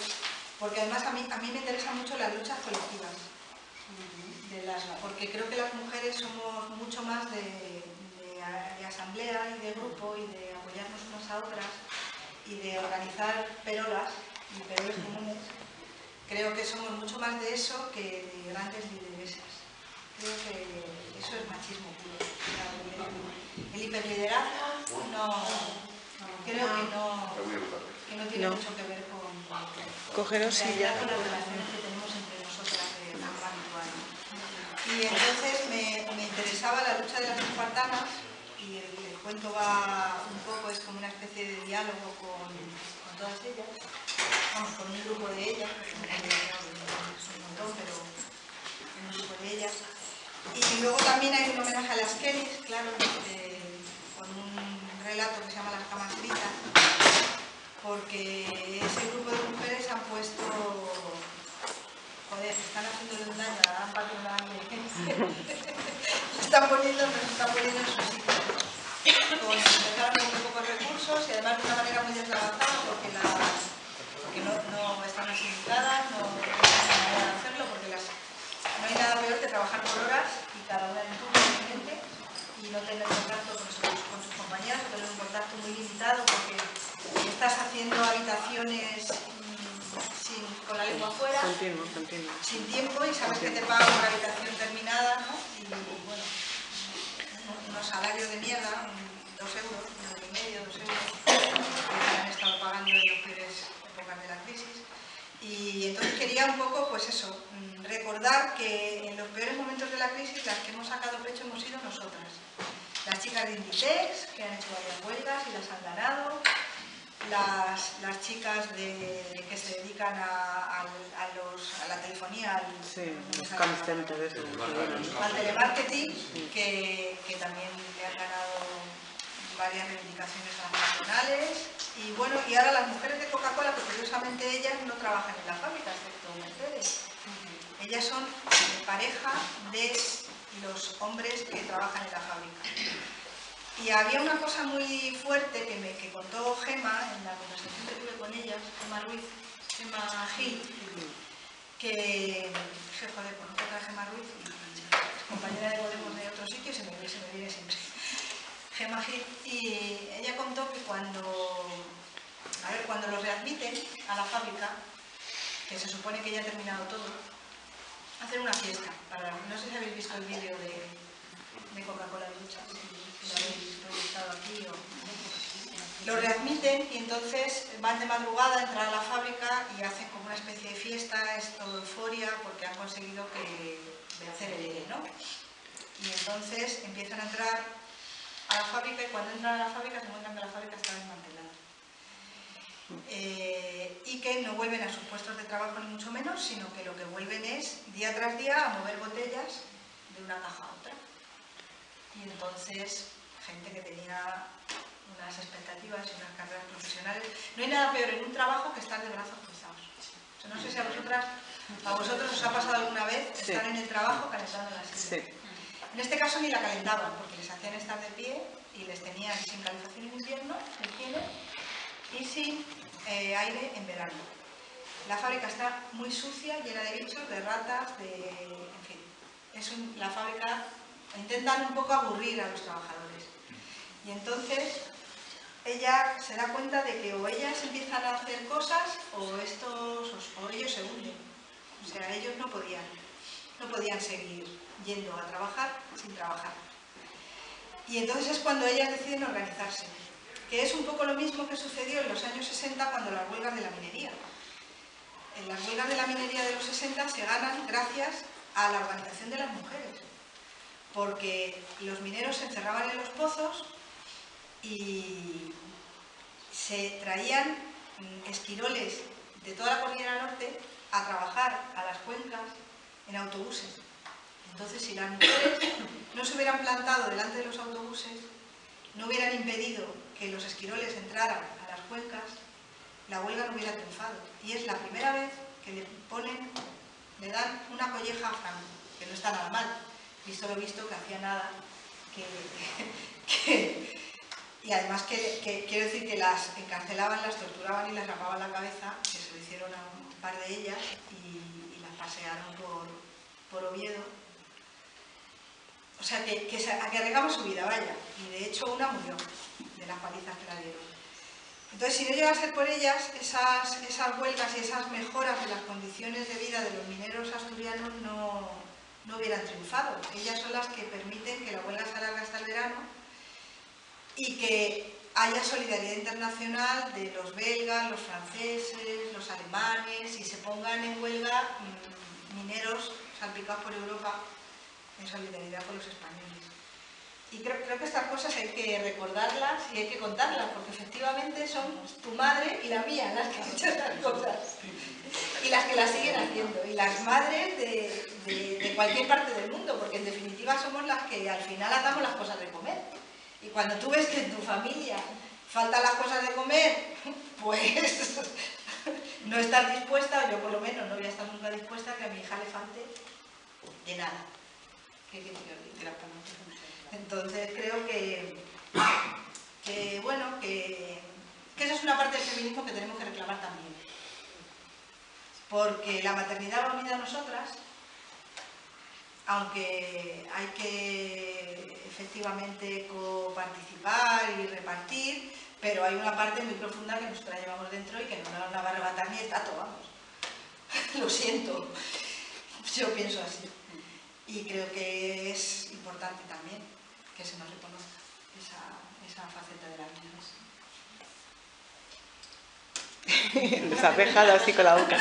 porque además a mí me interesan mucho las luchas colectivas, porque creo que las mujeres somos mucho más de asamblea y de grupo y de apoyarnos unas a otras y de organizar perolas y peroles comunes, creo que somos mucho más de eso que de grandes lideresas. Creo que eso es machismo puro. El hiperliderazgo creo que no tiene mucho que ver con Cogeros y ya. con las relaciones que tenemos entre nosotras de forma habitual. Y entonces me interesaba la lucha de las espartanas, y el cuento va un poco, es como una especie de diálogo con todas ellas, vamos, con un grupo de ellas, es un montón, pero un grupo de ellas. Y luego también hay un homenaje a las Kellys, claro, con un relato que se llama Las camas gritan, porque ese grupo de mujeres han puesto, joder, están haciéndole un daño a la gran patronal, nos están poniendo en su sitio. Empezaron con muy pocos recursos y además de una manera muy deslavazada, porque no están asignadas, no tienen manera de hacerlo, porque no hay nada peor que trabajar por horas y cada una en turno diferente y no tener contacto con sus compañeras, tener un contacto muy limitado porque estás haciendo habitaciones con la lengua afuera, Continuo. sin tiempo, y sabes que te pagan por habitación terminada, ¿no? Y bueno, unos salarios de mierda, 2 euros, 1,5 euros, 2 euros, que han estado pagando en las peores épocas de la crisis. Y entonces quería un poco, pues eso, recordar que en los peores momentos de la crisis las que hemos sacado pecho hemos sido nosotras. Las chicas de Inditex, que han hecho varias huelgas y las han ganado. Las chicas que se dedican a la telefonía, al telemarketing, que también le han ganado varias reivindicaciones nacionales. Y bueno, y ahora las mujeres de Coca-Cola, que curiosamente ellas no trabajan en la fábrica, excepto Mercedes. Ellas son pareja de los hombres que trabajan en la fábrica. Y había una cosa muy fuerte que contó Gema en la conversación que tuve con ella, Gema Gil, que, joder, pues no toca Gema Ruiz, es compañera de Podemos de otro sitio y se me viene siempre. Gema Gil, y ella contó que cuando los readmiten a la fábrica, que se supone que ya ha terminado todo, hacen una fiesta. No sé si habéis visto el vídeo de Coca-Cola de lucha, si lo habéis estado aquí lo readmiten y entonces van de madrugada a entrar a la fábrica y hacen como una especie de fiesta, es todo euforia porque han conseguido vencer el ERE, ¿no? Y entonces empiezan a entrar a la fábrica y cuando entran a la fábrica se encuentran que la fábrica está desmantelada. Y que no vuelven a sus puestos de trabajo ni mucho menos, sino que lo que vuelven es día tras día a mover botellas de una caja a otra. Y entonces, gente que tenía unas expectativas y unas carreras profesionales. No hay nada peor en un trabajo que estar de brazos cruzados. O sea, no sé si a vosotros os ha pasado alguna vez estar en el trabajo calentando la silla. Sí. En este caso ni la calentaban, porque les hacían estar de pie y les tenían sin calefacción en invierno, en hielo, y sin aire en verano. La fábrica está muy sucia, llena de bichos, de ratas, en fin. La fábrica intentan un poco aburrir a los trabajadores. Y entonces ella se da cuenta de que o ellas empiezan a hacer cosas o ellos se hunden. O sea, ellos no podían seguir yendo a trabajar sin trabajar. Y entonces es cuando ellas deciden organizarse, que es un poco lo mismo que sucedió en los años 60 cuando las huelgas de la minería. En las huelgas de la minería de los 60 se ganan gracias a la organización de las mujeres, porque los mineros se encerraban en los pozos y se traían esquiroles de toda la cordillera norte a trabajar a las cuencas en autobuses. Entonces, si las mujeres no se hubieran plantado delante de los autobuses, no hubieran impedido que los esquiroles entraran a las cuencas, la huelga no hubiera triunfado. Y es la primera vez que le dan una colleja a Franco, que no está nada mal, visto lo visto, que hacía nada, y además que quiero decir que las encarcelaban, las torturaban y les rapaban la cabeza, que se lo hicieron a un par de ellas y las pasearon por Oviedo. O sea, que arriesgaban su vida, vaya, y de hecho una murió de las palizas que la dieron. Entonces, si no llega a ser por ellas, esas huelgas y esas mejoras de las condiciones de vida de los mineros asturianos no hubieran triunfado. Ellas son las que permiten que la huelga se alargue hasta el verano y que haya solidaridad internacional de los belgas, los franceses, los alemanes, y se pongan en huelga mineros salpicados por Europa en solidaridad con los españoles. Y creo que estas cosas hay que recordarlas y hay que contarlas, porque efectivamente son tu madre y la mía las que han hecho estas cosas y las que las siguen haciendo, y las madres de cualquier parte del mundo, porque en definitiva somos las que al final atamos las cosas de comer. Y cuando tú ves que en tu familia faltan las cosas de comer, pues no estás dispuesta, o yo por lo menos no voy a estar nunca dispuesta a que a mi hija le falte de nada. ¿Qué quiero que os diga? Entonces creo que esa es una parte del feminismo que tenemos que reclamar también. Porque la maternidad va unida a nosotras, aunque hay que efectivamente coparticipar y repartir, pero hay una parte muy profunda que nosotras llevamos dentro y que no nos la va a arrebatar ni el tato, vamos. Lo siento, yo pienso así. Y creo que es importante también que se nos reconozca esa faceta de la vida. Les ha dejado así con la boca.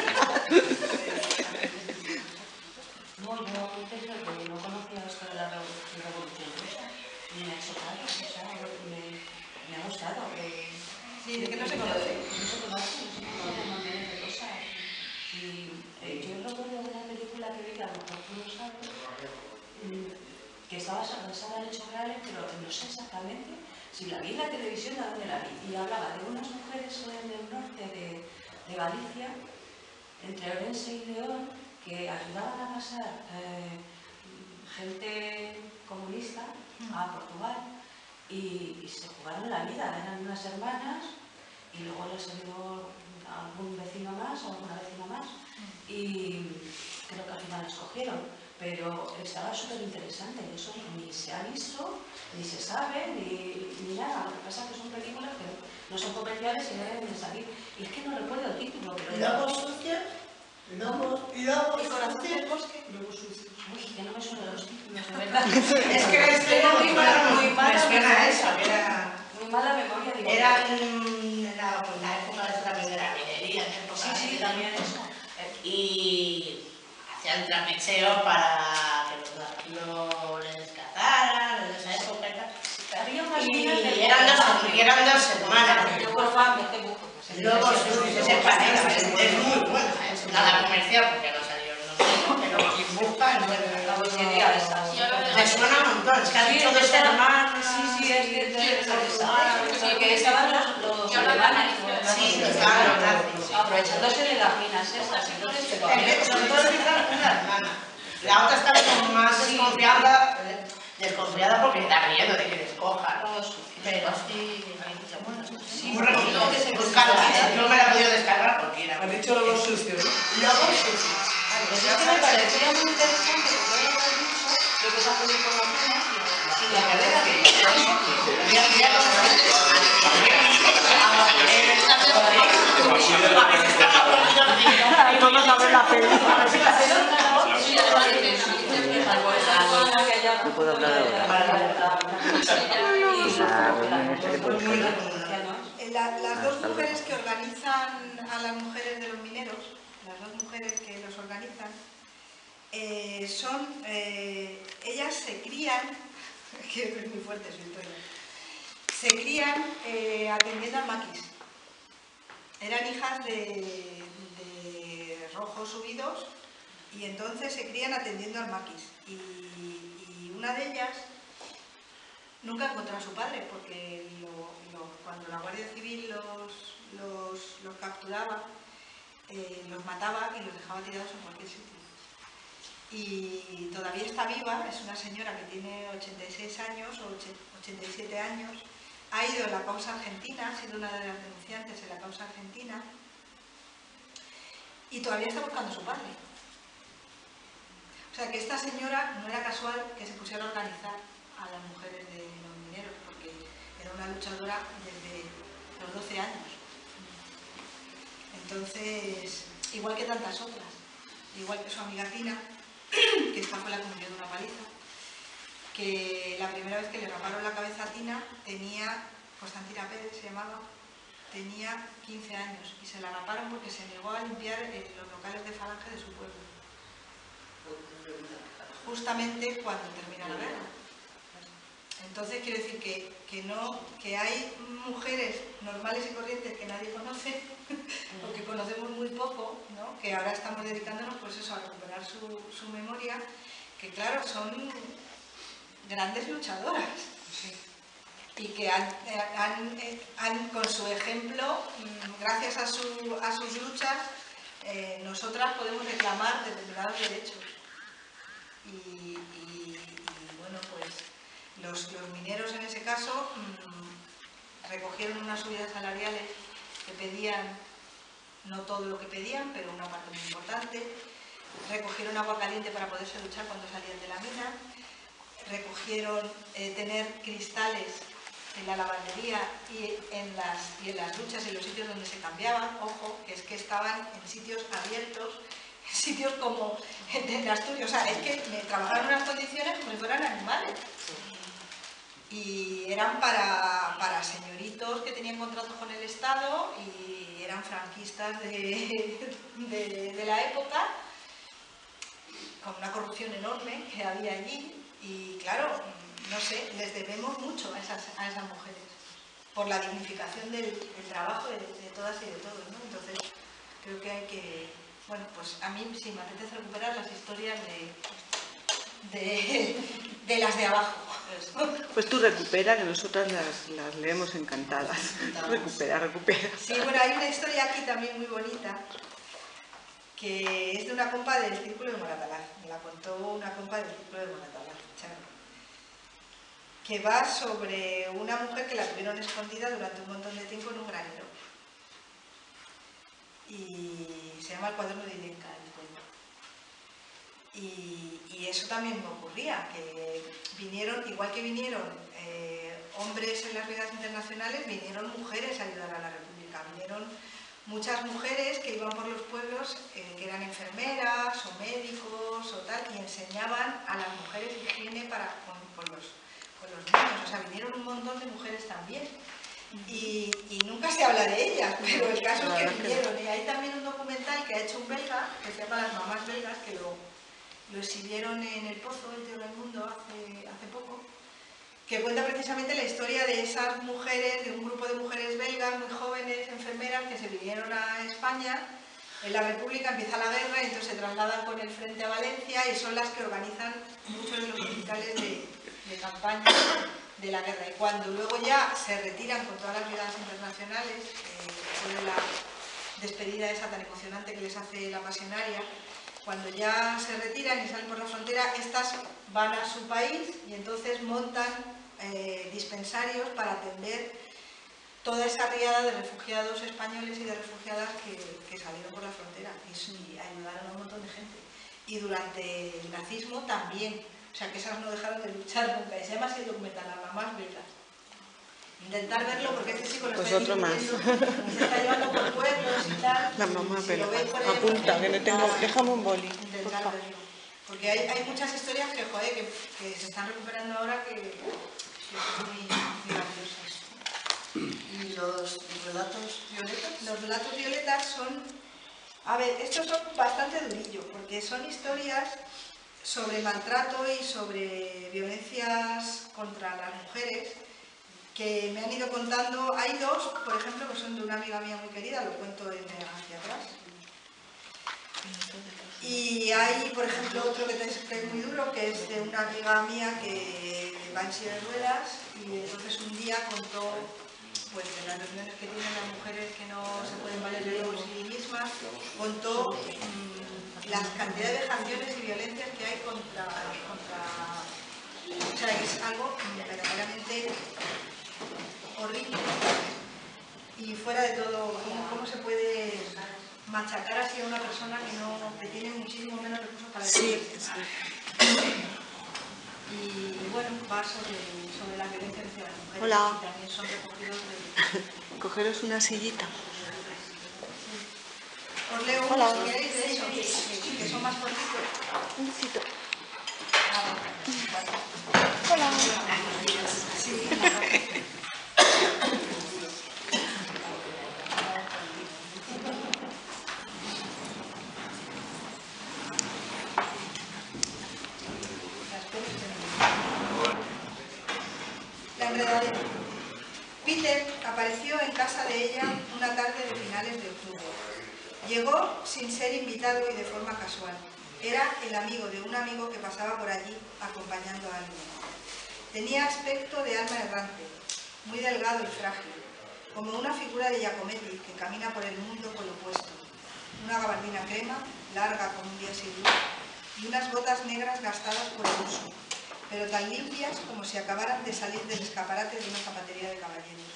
No, yo antes no conocía esto de la revolución rusa y me ha chocado, o sea, me ha gustado. Sí, de que no se conoce. No se conoce un montón de cosas. Y yo recuerdo de una película que vi, que a lo mejor tú no sabes, que estaba basada en hechos reales, pero no sé exactamente si la vi en la televisión o dónde la vi. Y hablaba de unas mujeres del norte de Galicia, entre Orense y León, que ayudaban a pasar gente comunista a Portugal y se jugaron la vida. Eran unas hermanas y luego les salió algún vecino más o alguna vecina más y creo que al final las cogieron, pero estaba súper interesante. Eso ni se ha visto, ni se sabe, ni nada. Lo que pasa es que son películas que no son comerciales y deben de salir. Y es que no recuerdo el título, pero... ¿Lobos sucios? ¿Lobos ¿Y corazón del sucios? bosque? Lobos sucios. Uy, que no me suenan los títulos, de verdad. Es que la historia Tengo muy mala suena eso, que era... muy mala memoria. Digo, Era en la época de también de la minería, en época sí, también eso. y hacían trapecheo para que no les cazaran en esa época y tal. Había unas Y minas de... eran dos hermanas. Yo por favor, me tengo... Lobos sucios, es española, es muy buena. Nada comercial porque no salió en los mismos, pero quien busca me suena un montón. Es que has dicho dos hermanas. Sí, es de porque estaban los alemanes. Sí, estaban los nazis. Aprovechándose de las minas estas. Entonces, Sobre todo una hermana. La otra está como más desconfiada porque da miedo de que les cojan. Pero sí, muy bonito. Yo me la he podido descargar porque era. Has dicho lobos sucios, ¿no? Lobos sucios. pues es que me parecía muy interesante que puedan haber dicho lo que se hace de información y la carrera Vamos a ver la película. No puedo hablar ahora. Las dos mujeres que organizan a las mujeres de los mineros, las dos mujeres que los organizan, ellas se crían, que es muy fuerte su historia, se crían atendiendo al maquis. Eran hijas de rojos subidos y entonces se crían atendiendo al maquis. Y una de ellas nunca encontró a su padre porque cuando la Guardia Civil los capturaba, los mataba y los dejaba tirados en cualquier sitio. Y todavía está viva, es una señora que tiene 86 años o 87 años, ha ido en la causa argentina, ha sido una de las denunciantes en la causa argentina y todavía está buscando a su padre. O sea que esta señora no era casual que se pusiera a organizar a las mujeres de los mineros, porque era una luchadora desde los 12 años. Entonces, igual que tantas otras, igual que su amiga Tina, que esta fue la que murió de una paliza, que la primera vez que le raparon la cabeza a Tina tenía, Constantina Pérez se llamaba, tenía 15 años y se la raparon porque se negó a limpiar los locales de Falange de su pueblo. Justamente cuando termina la guerra. Entonces quiero decir que hay mujeres normales y corrientes que nadie conoce, o que conocemos muy poco, ¿no? Que ahora estamos dedicándonos pues eso, a recuperar su memoria, que claro, son grandes luchadoras. Sí. Y que con su ejemplo, gracias a sus luchas, nosotras podemos reclamar determinados derechos. Y bueno, pues los mineros en ese caso recogieron unas subidas salariales que pedían, no todo lo que pedían, pero una parte muy importante. Recogieron agua caliente para poderse duchar cuando salían de la mina. Recogieron tener cristales en la lavandería y en las duchas, en los sitios donde se cambiaban. Ojo, que es que estaban en sitios abiertos, en sitios como en Asturias. O sea, es que trabajaban en unas condiciones como si fueran animales. Y eran para señoritos que tenían contratos con el Estado y eran franquistas de la época, con una corrupción enorme que había allí. Y claro, no sé, les debemos mucho a esas mujeres por la dignificación del trabajo de todas y de todos, ¿no? Entonces creo que hay que, bueno, pues a mí sí me apetece recuperar las historias de las de abajo. Pues tú recupera, que nosotras las leemos encantadas. Recupera. Sí, bueno, hay una historia aquí también muy bonita, que es de una compa del Círculo de Moratalaz. Me la contó una compa del Círculo de Moratalaz, Charo, que va sobre una mujer que la tuvieron escondida durante un montón de tiempo en un granero. Y se llama El cuaderno de Irenka, el cuento. Y eso también me ocurría, que vinieron, igual que vinieron hombres en las brigadas internacionales, vinieron mujeres a ayudar a la República. Vinieron muchas mujeres que iban por los pueblos, que eran enfermeras o médicos o tal, y enseñaban a las mujeres higiene con los niños. O sea, vinieron un montón de mujeres también. Y nunca se habla de ellas, pero el caso es que vinieron. Y hay también un documental que ha hecho un belga, que se llama Las mamás belgas, que lo exhibieron en El Pozo, el Teatro del Mundo, hace poco, que cuenta precisamente la historia de esas mujeres, de un grupo de mujeres belgas muy jóvenes, enfermeras, que se vinieron a España. En la República empieza la guerra y entonces se trasladan con el frente a Valencia y son las que organizan muchos de los hospitales de campaña de la guerra. Y cuando luego ya se retiran con todas las brigadas internacionales, después de la despedida esa tan emocionante que les hace la Pasionaria, cuando ya se retiran y salen por la frontera, estas van a su país y entonces montan dispensarios para atender toda esa riada de refugiados españoles y de refugiadas que salieron por la frontera y ayudaron a un montón de gente. Y durante el nazismo también, o sea que esas no dejaron de luchar nunca. Y se llama así el documental, Las mamás belgas. Intentar verlo porque este chico lo Pues está otro más. se está llevando por pueblos y tal. La mamá si lo belga. veis por ahí, Apunta, que no tengo. intentar- Déjame un boli. intentar verlo. Porque hay muchas historias que, joder, que se están recuperando ahora que son muy valiosas. ¿Y los relatos violetas? Los relatos violetas son... A ver, estos son bastante durillos, porque son historias sobre maltrato y sobre violencias contra las mujeres que me han ido contando. Hay dos, por ejemplo, que son de una amiga mía muy querida, lo cuento hacia atrás. Y hay, por ejemplo, otro que es muy duro, que es de una amiga mía que va en silla de ruedas y entonces un día contó, pues en las reuniones que tienen las mujeres que no se pueden valer de sí mismas, contó las cantidades de vejaciones y violencias que hay contra o sea, es algo verdaderamente horrible. Y fuera de todo, ¿cómo se puede machacar así a una persona que tiene muchísimo menos recursos para defenderse? Y bueno, va sobre la violencia hacia las mujeres. Hola. y también son recogidos de... Cogeros una sillita. Os leo uno, Hola. si queréis, de eso, que son más cortitos. Un besito. Hola. Sí. La enredadera. Peter apareció en casa de ella una tarde de finales de octubre. Llegó sin ser invitado y de forma casual. Era el amigo de un amigo que pasaba por allí acompañando a alguien. Tenía aspecto de alma errante, muy delgado y frágil, como una figura de Giacometti que camina por el mundo con lo opuesto. Una gabardina crema, larga como un día sin luz, y unas botas negras gastadas por el uso, pero tan limpias como si acabaran de salir del escaparate de una zapatería de caballeros.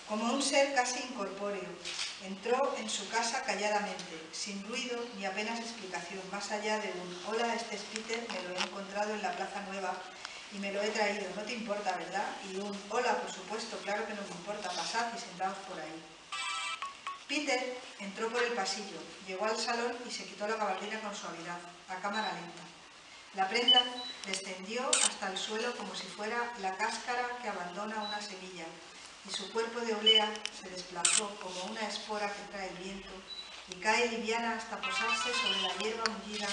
Como un ser casi incorpóreo, entró en su casa calladamente, sin ruido ni apenas explicación, más allá de un «Hola, este es Peter, me lo he encontrado en la Plaza Nueva y me lo he traído, no te importa, ¿verdad?» y un «Hola, por supuesto, claro que no me importa, pasad y sentaos por ahí». Peter entró por el pasillo, llegó al salón y se quitó la gabardina con suavidad, a cámara lenta. La prenda descendió hasta el suelo como si fuera la cáscara que abandona una semilla, y su cuerpo de oblea se desplazó como una espora que trae el viento y cae liviana hasta posarse sobre la hierba mullida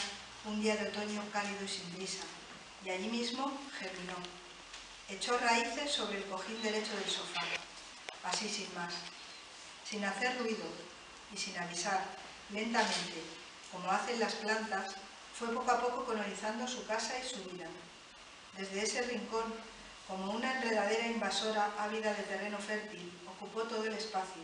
un día de otoño cálido y sin brisa, y allí mismo germinó. Echó raíces sobre el cojín derecho del sofá, así sin más, sin hacer ruido y sin avisar, lentamente, como hacen las plantas, fue poco a poco colonizando su casa y su vida. Desde ese rincón, como una enredadera invasora ávida de terreno fértil, ocupó todo el espacio.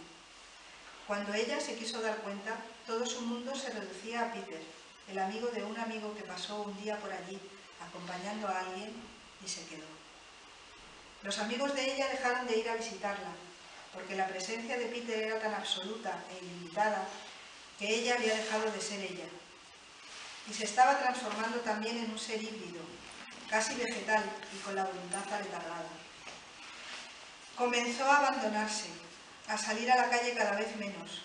Cuando ella se quiso dar cuenta, todo su mundo se reducía a Peter, el amigo de un amigo que pasó un día por allí, acompañando a alguien, y se quedó. Los amigos de ella dejaron de ir a visitarla, porque la presencia de Peter era tan absoluta e ilimitada que ella había dejado de ser ella. Y se estaba transformando también en un ser híbrido, casi vegetal y con la voluntad aletargada. Comenzó a abandonarse, a salir a la calle cada vez menos.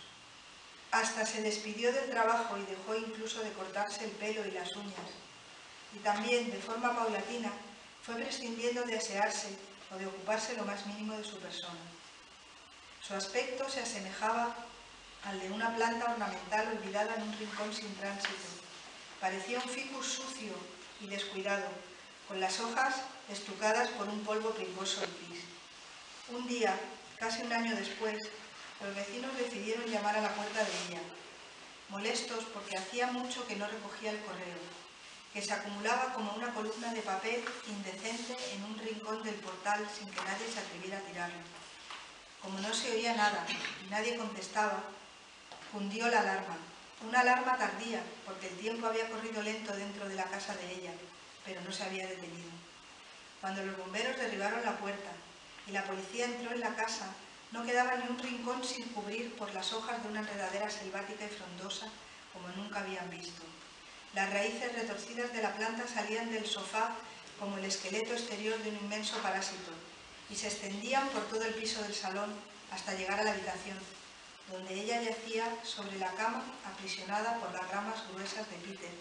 Hasta se despidió del trabajo y dejó incluso de cortarse el pelo y las uñas. Y también, de forma paulatina, fue prescindiendo de asearse o de ocuparse lo más mínimo de su persona. Su aspecto se asemejaba al de una planta ornamental olvidada en un rincón sin tránsito. Parecía un ficus sucio y descuidado, con las hojas estucadas por un polvo pringoso y gris. Un día, casi un año después, los vecinos decidieron llamar a la puerta de ella, molestos porque hacía mucho que no recogía el correo, que se acumulaba como una columna de papel indecente en un rincón del portal sin que nadie se atreviera a tirarlo. Como no se oía nada y nadie contestaba, cundió la alarma. Una alarma tardía, porque el tiempo había corrido lento dentro de la casa de ella, pero no se había detenido. Cuando los bomberos derribaron la puerta y la policía entró en la casa, no quedaba ni un rincón sin cubrir por las hojas de una enredadera selvática y frondosa como nunca habían visto. Las raíces retorcidas de la planta salían del sofá como el esqueleto exterior de un inmenso parásito y se extendían por todo el piso del salón hasta llegar a la habitación, donde ella yacía sobre la cama aprisionada por las ramas gruesas de Peter,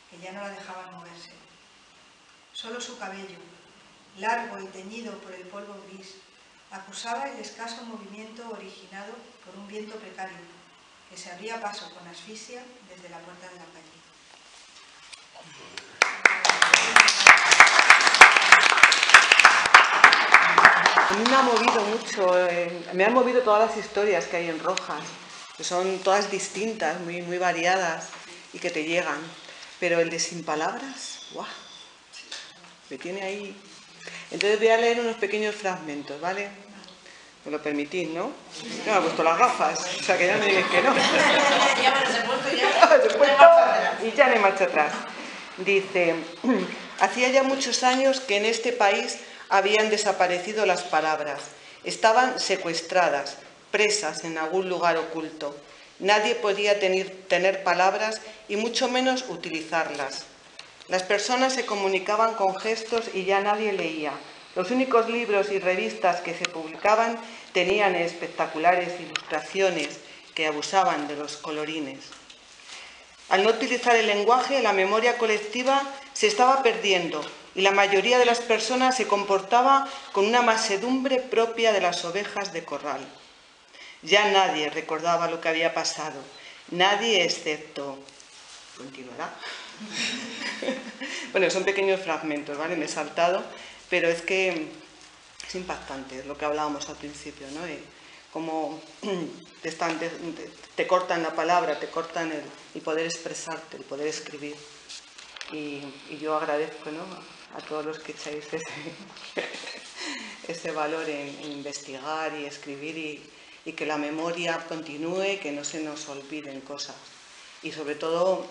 que ya no la dejaban moverse. Solo su cabello, largo y teñido por el polvo gris, acusaba el escaso movimiento originado por un viento precario, que se abría paso con asfixia desde la puerta de la calle. A mí me ha movido mucho, me han movido todas las historias que hay en Rojas, que son todas distintas, muy variadas y que te llegan. Pero el de Sin Palabras, ¡guau! Me tiene ahí. Entonces voy a leer unos pequeños fragmentos, ¿vale? Me lo permitís, ¿no? Ya me he puesto las gafas, o sea que ya me diréis que no. Ya me las he puesto ya. Y ya no hay marcha atrás. Dice, hacía ya muchos años que en este país habían desaparecido las palabras. Estaban secuestradas, presas en algún lugar oculto. Nadie podía tener palabras y mucho menos utilizarlas. Las personas se comunicaban con gestos y ya nadie leía. Los únicos libros y revistas que se publicaban tenían espectaculares ilustraciones que abusaban de los colorines. Al no utilizar el lenguaje, la memoria colectiva se estaba perdiendo y la mayoría de las personas se comportaba con una mansedumbre propia de las ovejas de corral. Ya nadie recordaba lo que había pasado, nadie excepto... ¿Continuará? Bueno, son pequeños fragmentos, ¿vale? Me he saltado, pero es que es impactante lo que hablábamos al principio, ¿no? Cómo te cortan la palabra, te cortan el poder expresarte, el poder escribir. Y yo agradezco, ¿no?, a todos los que echáis ese valor en investigar y escribir y que la memoria continúe, que no se nos olviden cosas. Y sobre todo,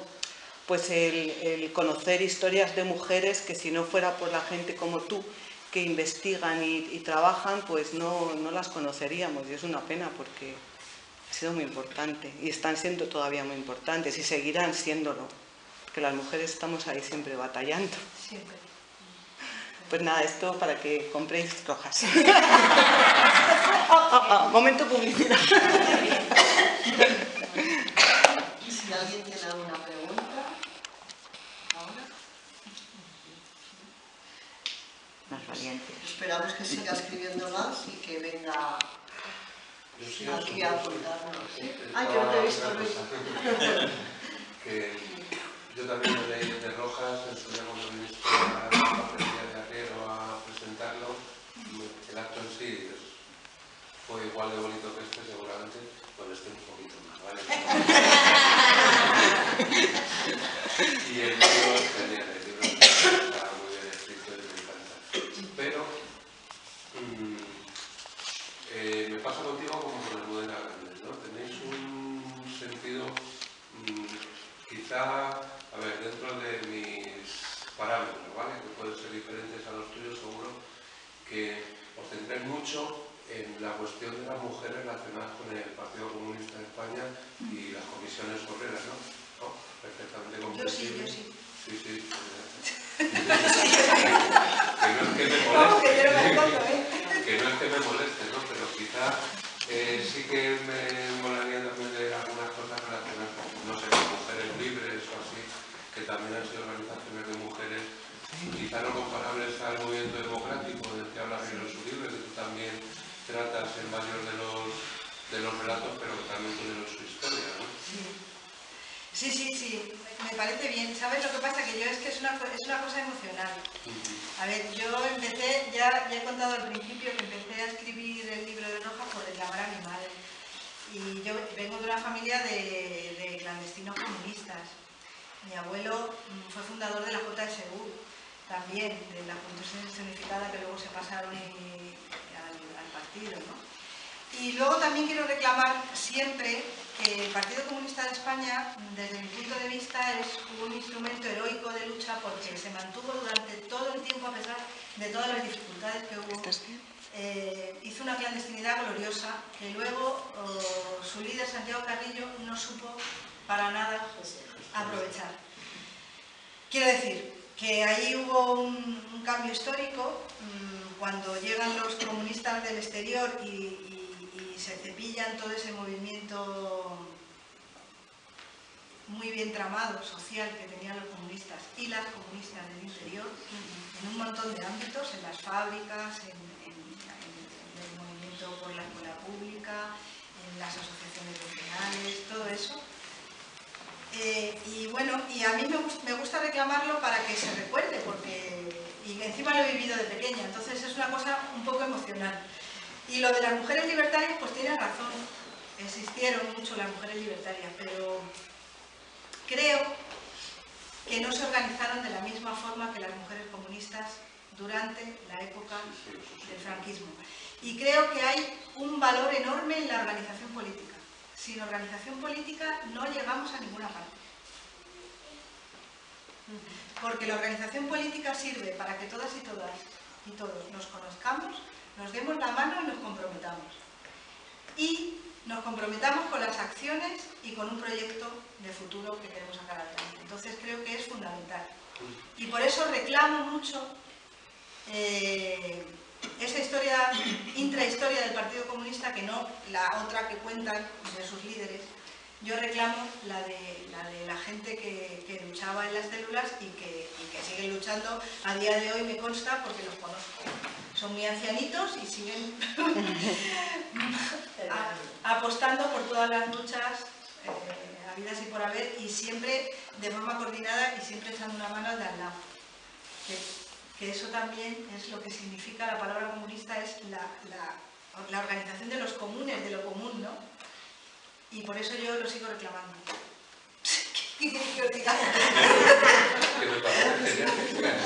pues el conocer historias de mujeres que si no fuera por la gente como tú, que investigan y trabajan, pues no las conoceríamos, y es una pena porque ha sido muy importante y están siendo todavía muy importantes y seguirán siéndolo, porque las mujeres estamos ahí siempre batallando. Siempre. Pues nada, esto para que compréis rojas. Momento publicidad. Si alguien tiene alguna pregunta, ahora. Más valiente. Esperamos que siga escribiendo más y que venga aquí a contarnos. Yo no te he visto, Luis. Que yo también me leí de Rojas, en su día cuando viniste a la papelería de Arriero a presentarlo. El acto en sí fue igual de bonito que este, seguramente, con este un poquito más, ¿vale? Y el libro es genial, el libro está muy bien escrito y me encanta. Pero me pasa contigo como con el Almudena Grandes, ¿no? Tenéis un sentido, quizá, a ver, dentro de mis parámetros, ¿vale?, que pueden ser diferentes a los tuyos, seguro, que os centráis mucho en la cuestión de las mujeres relacionadas con el Partido Comunista de España y las comisiones obreras, ¿no? ¿No? Perfectamente comprensible. Yo sí. Sí. Que no es que me moleste, que no es que me moleste, ¿no? Pero quizá sí que me molaría también leer algunas cosas relacionadas con, no sé, con mujeres libres o así, que también han sido organizaciones de mujeres, quizá no comparables al movimiento democrático del que habla Riero en su libro, que tú también tratas en varios de los relatos, pero que también tienen su historia, ¿no? Sí, me parece bien. ¿Sabes lo que pasa? Que yo es que es una cosa emocional. A ver, yo empecé, ya he contado al principio que empecé a escribir el libro de Rojas por reclamar a mi madre. Y yo vengo de una familia de clandestinos comunistas. Mi abuelo fue fundador de la JSU, también, de la Juventud Unificada, que luego se pasaron al partido, ¿no? Y luego también quiero reclamar siempre que el Partido Comunista de España, desde mi punto de vista, es un instrumento heroico de lucha porque se mantuvo durante todo el tiempo, a pesar de todas las dificultades que hubo. Hizo una clandestinidad gloriosa que luego su líder, Santiago Carrillo, no supo para nada aprovechar. Quiero decir que ahí hubo un cambio histórico cuando llegan los comunistas del exterior y se cepillan todo ese movimiento muy bien tramado, social, que tenían los comunistas y las comunistas del interior, en un montón de ámbitos, en las fábricas, en el movimiento por la escuela pública, en las asociaciones vecinales, todo eso. Y bueno, y a mí me gusta reclamarlo para que se recuerde, y encima lo he vivido de pequeña, entonces es una cosa un poco emocional. Y lo de las mujeres libertarias, pues tienes razón, existieron mucho las mujeres libertarias, pero creo que no se organizaron de la misma forma que las mujeres comunistas durante la época del franquismo. Y creo que hay un valor enorme en la organización política. Sin organización política no llegamos a ninguna parte. Porque la organización política sirve para que todas y todos nos conozcamos, nos demos la mano y nos comprometamos. Y nos comprometamos con las acciones y con un proyecto de futuro que queremos sacar adelante. Entonces creo que es fundamental. Y por eso reclamo mucho esta historia, intrahistoria del Partido Comunista, que no la otra que cuentan de sus líderes, yo reclamo la de la gente que luchaba en las células y que sigue luchando a día de hoy, me consta, porque los conozco. Son muy ancianitos y siguen apostando por todas las luchas habidas y por haber, y siempre de forma coordinada y siempre echando una mano al de al lado. Que eso también es lo que significa la palabra comunista, es la organización de los comunes, de lo común, ¿no? Y por eso yo lo sigo reclamando. ¿Qué queréis que os diga? Que me parece genial.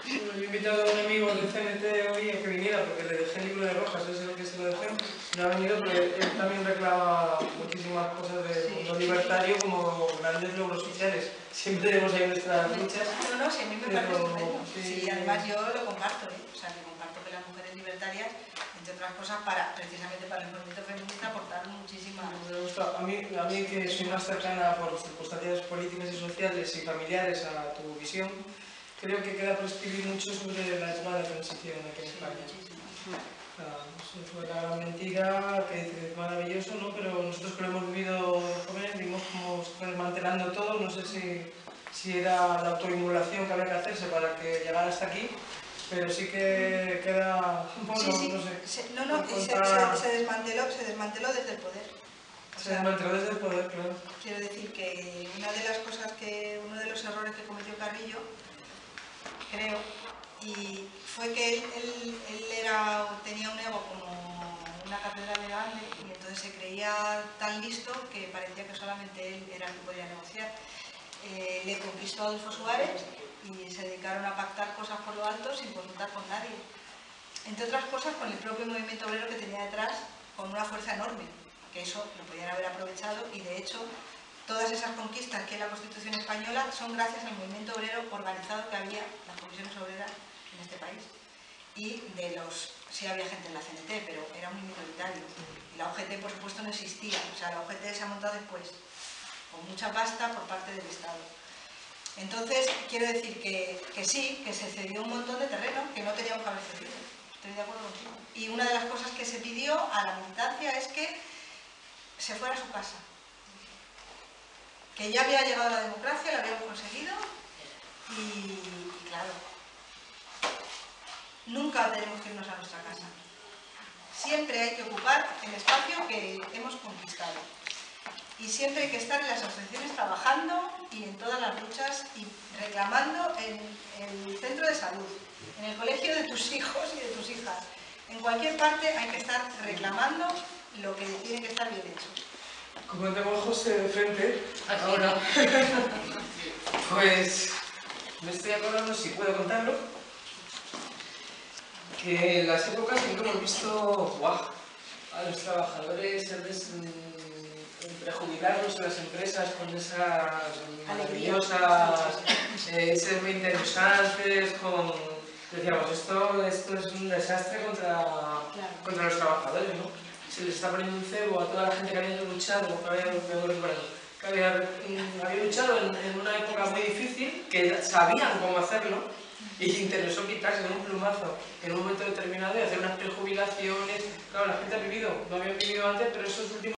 Yo he invitado a un amigo del CNT hoy a que viniera porque le dejé el libro de Rojas, ese es el que se lo dejé. No ha venido, pero él también reclama muchísimas cosas del mundo libertario como grandes logros sociales. Siempre tenemos ahí nuestras luchas. No, sí, a mí me parece estupendo. Sí, además yo lo comparto, O sea, que comparto que las mujeres libertarias, entre otras cosas, precisamente para el movimiento feminista, aportaron muchísimas... Me gusta. A mí que soy más cercana por circunstancias políticas y sociales y familiares a tu visión, creo que queda por escribir mucho sobre la época de la transición aquí en España. Eso fue la gran mentira, que dice, es maravilloso, ¿no? Pero nosotros que lo hemos vivido jóvenes, vimos cómo se fue desmantelando todo, no sé si era la autoinmolación que había que hacerse para que llegara hasta aquí, pero sí que queda, bueno, no sé. Se desmanteló desde el poder. Se desmanteló desde el poder, claro. Quiero decir que una de las cosas uno de los errores que cometió Carrillo, creo, y fue que él tenía un ego como una catedral de grande y entonces se creía tan listo que parecía que solamente él era el que podía negociar. Le conquistó a Adolfo Suárez y se dedicaron a pactar cosas por lo alto sin consultar con nadie. Entre otras cosas con el propio movimiento obrero que tenía detrás, con una fuerza enorme, que eso lo podían haber aprovechado y de hecho todas esas conquistas que es la Constitución española son gracias al movimiento obrero organizado que había, las comisiones obreras en este país. Y sí había gente en la CNT, pero era muy minoritario. Y la UGT, por supuesto, no existía. O sea, la UGT se ha montado después, con mucha pasta por parte del Estado. Entonces, quiero decir que sí, que se cedió un montón de terreno que no teníamos que haber cedido. Estoy de acuerdo contigo. Y una de las cosas que se pidió a la militancia es que se fuera a su casa. Que ya había llegado la democracia, la habíamos conseguido y claro, nunca tenemos que irnos a nuestra casa. Siempre hay que ocupar el espacio que hemos conquistado. Y siempre hay que estar en las asociaciones trabajando y en todas las luchas y reclamando en el centro de salud, en el colegio de tus hijos y de tus hijas. En cualquier parte hay que estar reclamando lo que tiene que estar bien hecho. Como tengo a José de frente, ahora, pues me estoy acordando, si puedo contarlo, que en las épocas en que hemos visto a los trabajadores prejubilarnos en las empresas con esas maravillosas, ser muy interesantes, decíamos, esto es un desastre contra los trabajadores, ¿no? Se les está poniendo un cebo a toda la gente que había luchado, que había luchado en una época muy difícil, que sabían cómo hacerlo, y les interesó quitarse de un plumazo en un momento determinado y hacer unas prejubilaciones. Claro, la gente ha vivido, no habían vivido antes, pero esos últimos